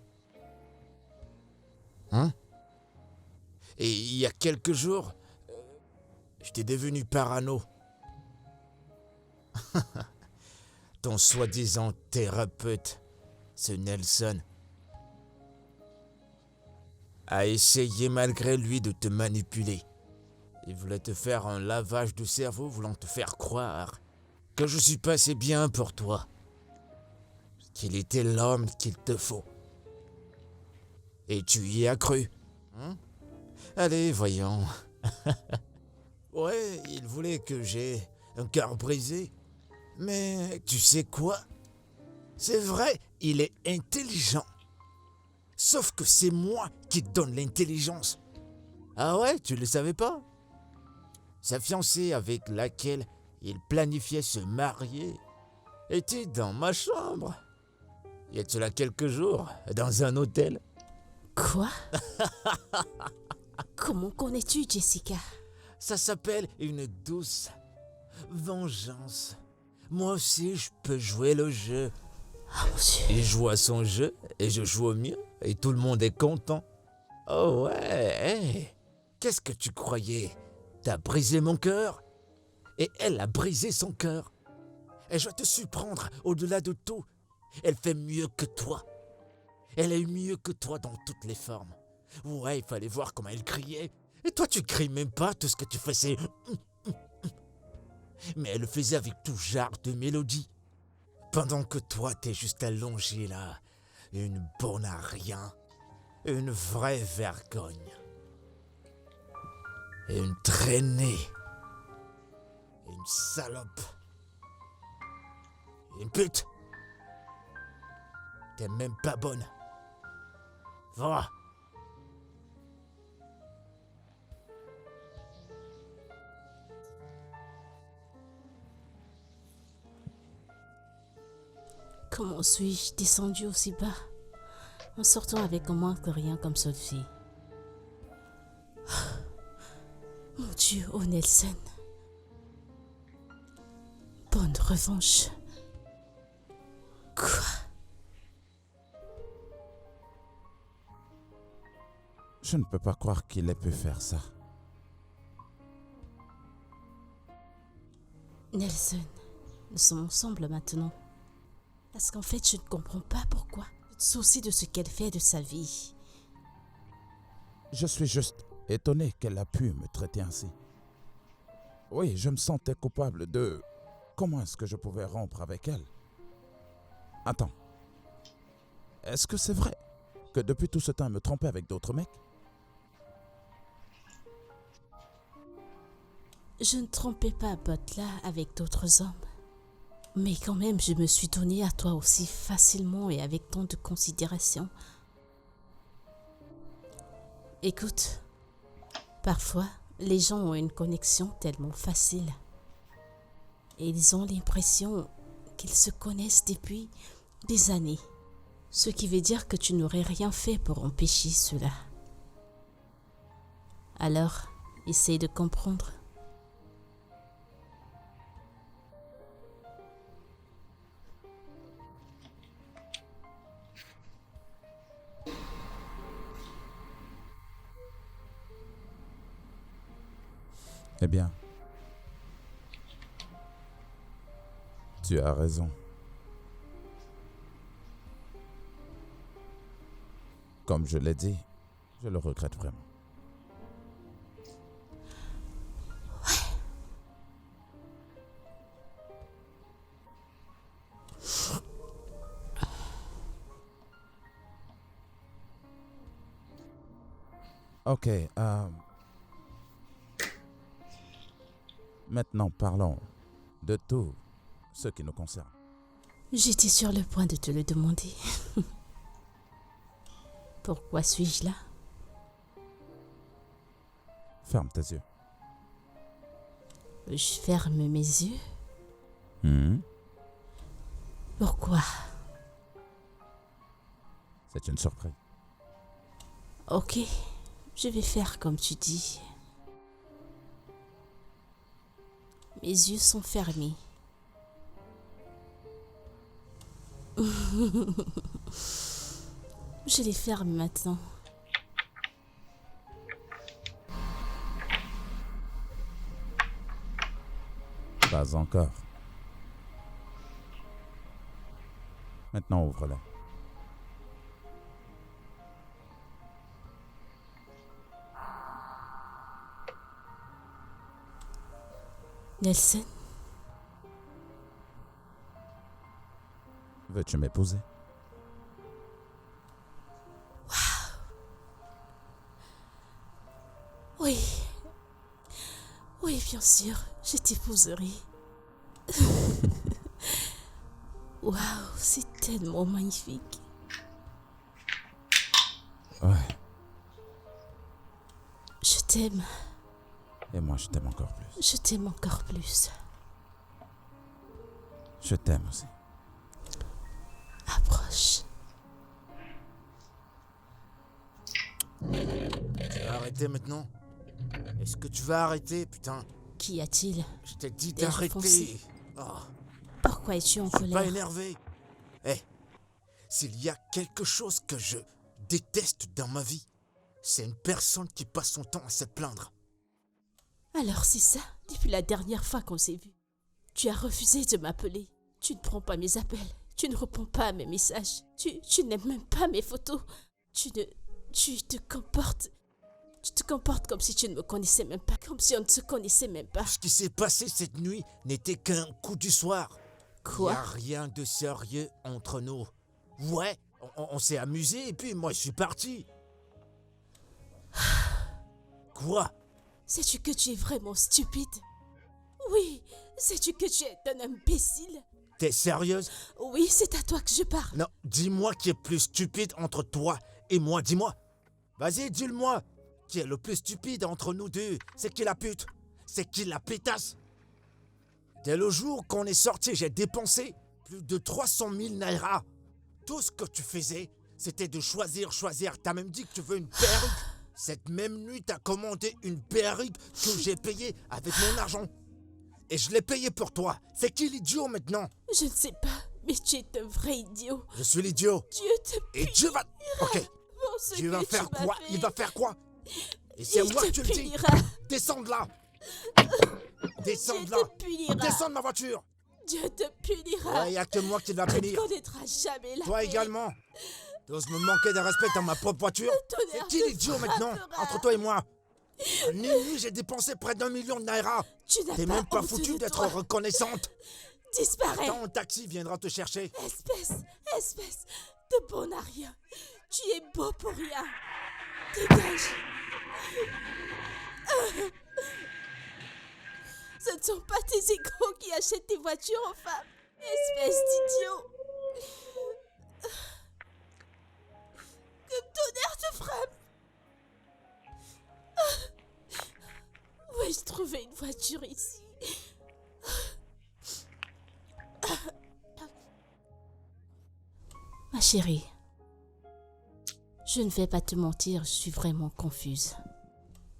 Hein? Et il y a quelques jours, j'étais devenu parano. Ton soi-disant thérapeute, ce Nelson, a essayé malgré lui de te manipuler. Il voulait te faire un lavage de cerveau, voulant te faire croire que je suis pas assez bien pour toi. qu'il était l'homme qu'il te faut. Et tu y as cru. Hein? Allez, voyons. Ouais, il voulait que j'aie un cœur brisé. Mais tu sais quoi? C'est vrai, il est intelligent. Sauf que c'est moi qui donne l'intelligence. Ah ouais, tu le savais pas? Sa fiancée avec laquelle il planifiait se marier était dans ma chambre. Il y a de cela quelques jours, dans un hôtel. Quoi? Comment connais-tu Jessica? Ça s'appelle une douce vengeance. Moi aussi, je peux jouer le jeu. Oh mon Dieu. Il joue à son jeu et je joue au mien et tout le monde est content. Oh ouais, hey, qu'est-ce que tu croyais? T'as brisé mon cœur et elle a brisé son cœur. Et je vais te surprendre au-delà de tout. Elle fait mieux que toi. Elle est mieux que toi dans toutes les formes. Ouais, il fallait voir comment elle criait. Et toi, tu cries même pas, tout ce que tu fais, c'est... Mais elle le faisait avec tout genre de mélodie. Pendant que toi, t'es juste allongé là. Une bonne à rien. Une vraie vergogne. Une traînée. Une salope. Une pute. T'es même pas bonne. Va. Comment suis-je descendu aussi bas en sortant avec un moins que rien comme celle-ci? Mon Dieu, oh Nelson. Bonne revanche. Quoi? Je ne peux pas croire qu'il ait pu faire ça. Nelson, nous sommes ensemble maintenant. Parce qu'en fait, je ne comprends pas pourquoi. Tu te soucies de ce qu'elle fait de sa vie. Je suis juste étonné qu'elle a pu me traiter ainsi. Oui, je me sentais coupable de... Comment est-ce que je pouvais rompre avec elle? Attends. Est-ce que c'est vrai que depuis tout ce temps, elle me trompait avec d'autres mecs? Je ne trompais pas Butler avec d'autres hommes. Mais quand même, je me suis donnée à toi aussi facilement et avec tant de considération. Écoute, parfois, les gens ont une connexion tellement facile. Et ils ont l'impression qu'ils se connaissent depuis des années. Ce qui veut dire que tu n'aurais rien fait pour empêcher cela. Alors, essaye de comprendre. Eh bien, tu as raison. Comme je l'ai dit, je le regrette vraiment. Ok, maintenant parlons de tout ce qui nous concerne. J'étais sur le point de te le demander. Pourquoi suis-je là? Ferme tes yeux. Je ferme mes yeux. Pourquoi? C'est une surprise. Ok, je vais faire comme tu dis. Mes yeux sont fermés. Je les ferme maintenant. Pas encore. Maintenant, ouvre-la. Nelson, Veux-tu m'épouser? Oui. Oui, bien sûr, je t'épouserai. Waouh, c'est tellement magnifique. Ouais, Je t'aime, et moi je t'aime encore plus. je t'aime encore plus. Je t'aime aussi. Approche. Tu vas arrêter maintenant? Est-ce que tu vas arrêter, putain? Qu'y a-t-il? Je t'ai dit T'es d'arrêter. foncé. Oh, Pourquoi es-tu en je suis pas colère? énervé. Eh, s'il y a quelque chose que je déteste dans ma vie, c'est une personne qui passe son temps à se plaindre. Alors c'est ça, depuis la dernière fois qu'on s'est vu. Tu as refusé de m'appeler. Tu ne prends pas mes appels. Tu ne réponds pas à mes messages. Tu n'aimes même pas mes photos. Tu te comportes... Tu te comportes comme si tu ne me connaissais même pas. Comme si on ne se connaissait même pas. Ce qui s'est passé cette nuit n'était qu'un coup du soir. Quoi? Il n'y a rien de sérieux entre nous. Ouais, on s'est amusé et puis moi je suis parti. Quoi? Sais-tu que tu es vraiment stupide? Oui, sais-tu que tu es un imbécile? T'es sérieuse? Oui, c'est à toi que je parle. Non, dis-moi qui est plus stupide entre toi et moi, dis-moi. Vas-y, dis-le-moi. Qui est le plus stupide entre nous deux? C'est qui la pute? C'est qui la pétasse? Dès le jour qu'on est sorti, j'ai dépensé plus de 300 000 naira. Tout ce que tu faisais, c'était de choisir. T'as même dit que tu veux une perruque. Cette même nuit, t'as commandé une perruque que j'ai payée avec mon argent. Et je l'ai payée pour toi. C'est qui l'idiot maintenant? Je ne sais pas, mais tu es un vrai idiot. Je suis l'idiot. Dieu te Et Dieu va... Ok. pour ce Dieu va que faire tu m'as quoi? fait. Il va faire quoi? Et c'est Il moi te qui te le dis. punira. Descends de là. Descends Dieu de là. te punira. Descends de ma voiture. Dieu te punira. Il n'y a que moi qui va Tu ne punir. connaîtras jamais la Toi paix. également. T'oses me manquer de respect dans ma propre voiture? tonnerre C'est qui te l'idiot maintenant? frappera. Entre toi et moi. En une nuit, j'ai dépensé près d'1 million de naira. Tu n'as T'es pas même pas honte foutu de d'être toi. reconnaissante. Disparais. Ton taxi viendra te chercher. Espèce de bon à rien. Tu es beau pour rien. Dégage. Ce ne sont pas tes égaux qui achètent tes voitures aux femmes. Espèce d'idiot. Que le tonnerre te frappe. Où ai-je trouvé une voiture ici? Ma chérie, je ne vais pas te mentir, je suis vraiment confuse.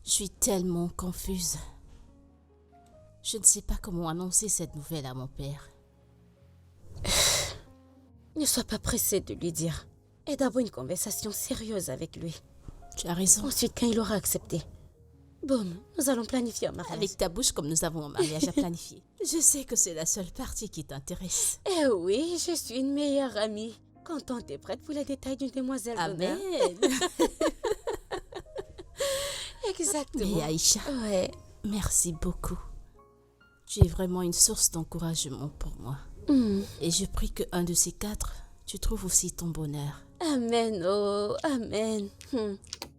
Je suis tellement confuse. Je ne sais pas comment annoncer cette nouvelle à mon père. Ne sois pas pressé de lui dire. Et d'abord une conversation sérieuse avec lui. Tu as raison. Ensuite, quand il aura accepté, boum, nous allons planifier un mariage. Avec ta bouche comme nous avons un mariage à planifier. Je sais que c'est la seule partie qui t'intéresse. Eh oui, je suis une meilleure amie. Quand on est prête pour les détails d'une demoiselle d'honneur. Amen. Exactement. Mais Aïcha, Ouais. merci beaucoup. Tu es vraiment une source d'encouragement pour moi. Et je prie que un de ces quatre, tu trouves aussi ton bonheur. Amen, oh, amen.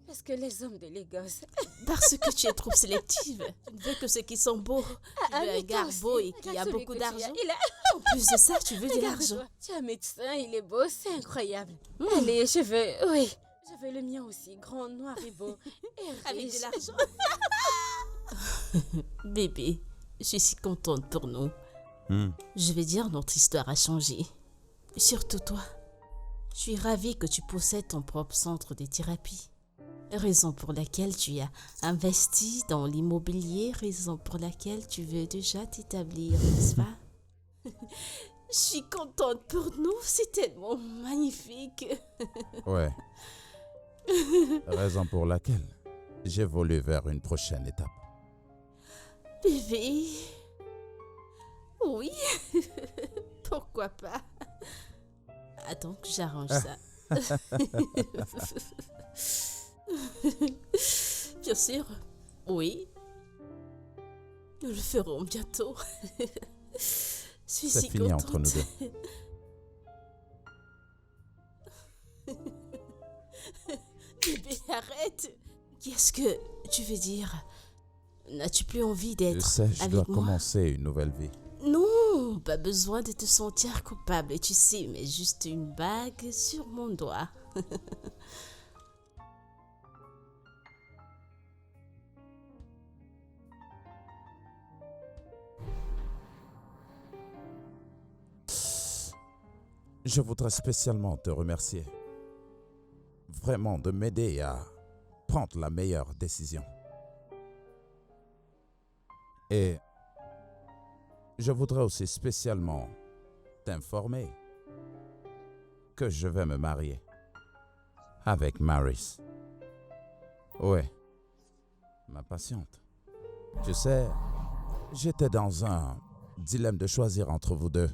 Parce que les hommes de Lagos... Parce que tu es trop sélective. Tu ne veux que ceux qui sont beaux. Tu veux un mais toi gars aussi, beau et qui regarde a celui beaucoup que tu as. d'argent. Il a... En plus de ça, tu veux de Regarde-toi. l'argent. Tu es un médecin, il est beau, c'est incroyable. Allez, je veux... Oui. Je veux le mien aussi, grand, noir et beau. Et Avec riche. de l'argent. Bébé, je suis si contente pour nous. Je vais dire, notre histoire a changé. Surtout toi. Je suis ravie que tu possèdes ton propre centre de thérapie. Raison pour laquelle tu as investi dans l'immobilier, raison pour laquelle tu veux déjà t'établir, n'est-ce pas? Je suis contente pour nous, c'est tellement magnifique. Ouais. Raison pour laquelle j'évolue vers une prochaine étape. Bébé. Oui. Pourquoi pas? Attends que j'arrange ça. Bien sûr. Oui. Nous le ferons bientôt. Je suis C'est si fini contente. entre nous deux. Bébé, arrête. Qu'est-ce que tu veux dire? N'as-tu plus envie Je d'être sais, je avec dois moi? commencer une nouvelle vie. Non, pas besoin de te sentir coupable, tu sais, mais juste une bague sur mon doigt. Je voudrais spécialement te remercier. Vraiment de m'aider à prendre la meilleure décision. Et je voudrais aussi spécialement t'informer que je vais me marier avec Maris. Ouais, ma patiente. Tu sais, j'étais dans un dilemme de choisir entre vous deux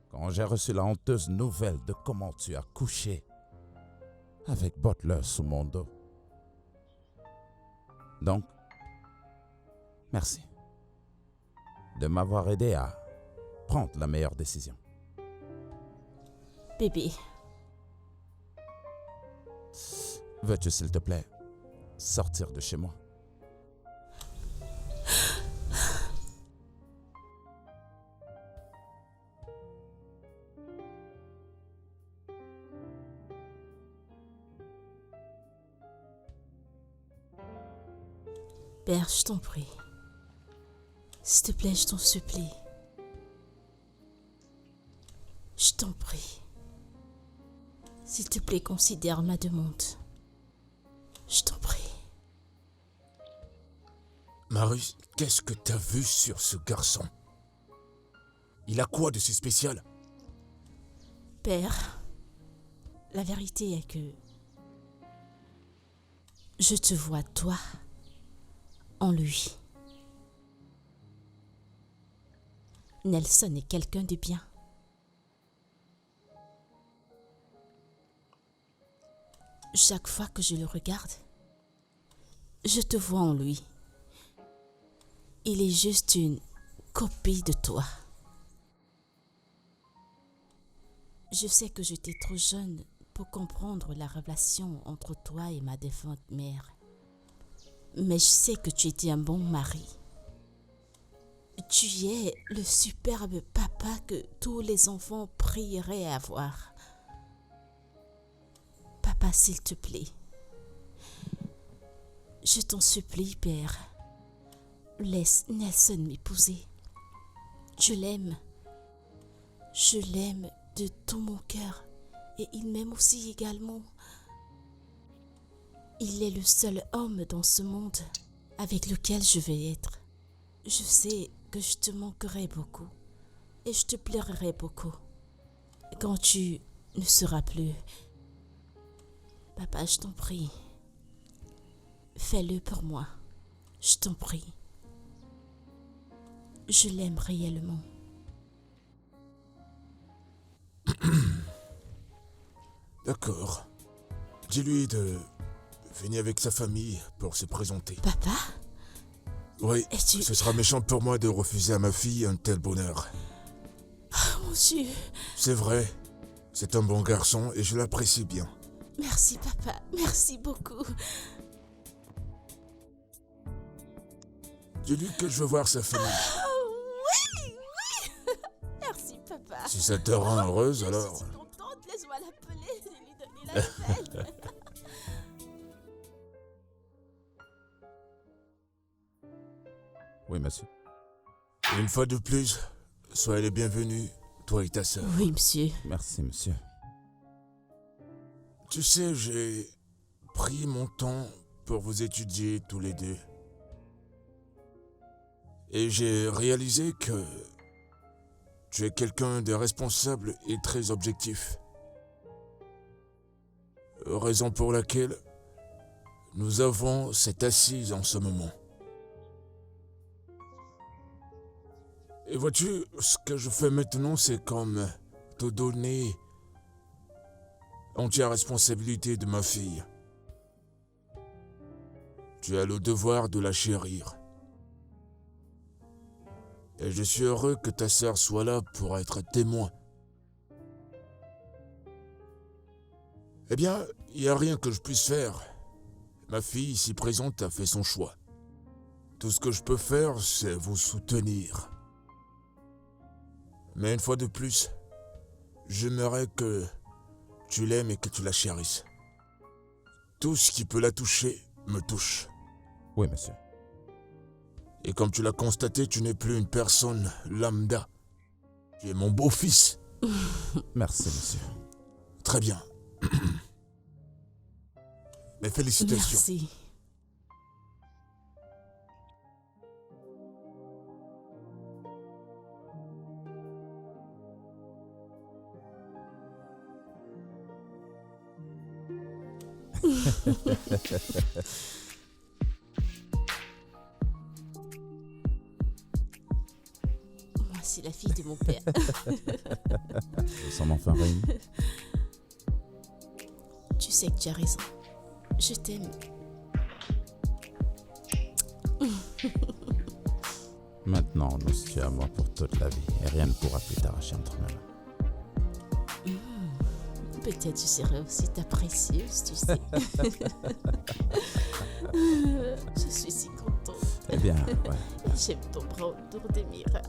quand j'ai reçu la honteuse nouvelle de comment tu as couché avec Butler sous mon dos. Donc, merci de m'avoir aidé à prendre la meilleure décision. Bébé, Veux-tu, s'il te plaît, sortir de chez moi? père, je t'en prie. S'il te plaît, je t'en supplie. Je t'en prie. S'il te plaît, considère ma demande. Je t'en prie. Maris, qu'est-ce que t'as vu sur ce garçon? Il a quoi de si spécial? Père, la vérité est que je te vois, toi, en lui. Nelson est quelqu'un de bien. Chaque fois que je le regarde, je te vois en lui. Il est juste une copie de toi. Je sais que j'étais trop jeune pour comprendre la relation entre toi et ma défunte mère. Mais je sais que tu étais un bon mari. Tu es le superbe papa que tous les enfants prieraient avoir. Papa, s'il te plaît, je t'en supplie, père, laisse Nelson m'épouser. Je l'aime. Je l'aime de tout mon cœur et il m'aime aussi également. Il est le seul homme dans ce monde avec lequel je vais être. Je sais que je te manquerai beaucoup et je te pleurerai beaucoup quand tu ne seras plus. Papa, je t'en prie, fais-le pour moi, je t'en prie. Je l'aime réellement. D'accord. Dis-lui de venir avec sa famille pour se présenter. Papa, Oui, es-tu... ce sera méchant pour moi de refuser à ma fille un tel bonheur. Oh mon Dieu, C'est vrai, c'est un bon garçon et je l'apprécie bien. merci papa, merci beaucoup. Dis-lui que je veux voir sa famille. Oui, oui. Merci papa. Si ça te rend heureuse, Je alors... suis contente, laisse-moi l'appeler et lui donner la nouvelle. Oui, monsieur. Une fois de plus, soyez les bienvenus, toi et ta sœur. Oui, monsieur. Merci, monsieur. Tu sais, j'ai pris mon temps pour vous étudier tous les deux. Et j'ai réalisé que tu es quelqu'un de responsable et très objectif. Raison pour laquelle nous avons cette assise en ce moment. Et vois-tu, ce que je fais maintenant, c'est comme te donner entière responsabilité de ma fille. Tu as le devoir de la chérir. Et je suis heureux que ta sœur soit là pour être témoin. Eh bien, il n'y a rien que je puisse faire. Ma fille ici présente a fait son choix. Tout ce que je peux faire, c'est vous soutenir. Mais une fois de plus, j'aimerais que tu l'aimes et que tu la chérisses. Tout ce qui peut la toucher me touche. Oui, monsieur. Et comme tu l'as constaté, tu n'es plus une personne lambda. Tu es mon beau-fils. Merci, monsieur. Très bien. Mes félicitations. Merci. Moi, c'est la fille de mon père. Son enfant Rémi. Tu sais que tu as raison. Je t'aime. Maintenant, on nous tue à moi pour toute la vie et rien ne pourra plus t'arracher entre mes mains. Peut-être je serai aussi ta précieuse, tu sais. Je suis si contente. Eh bien, ouais. J'aime ton bras autour des miras.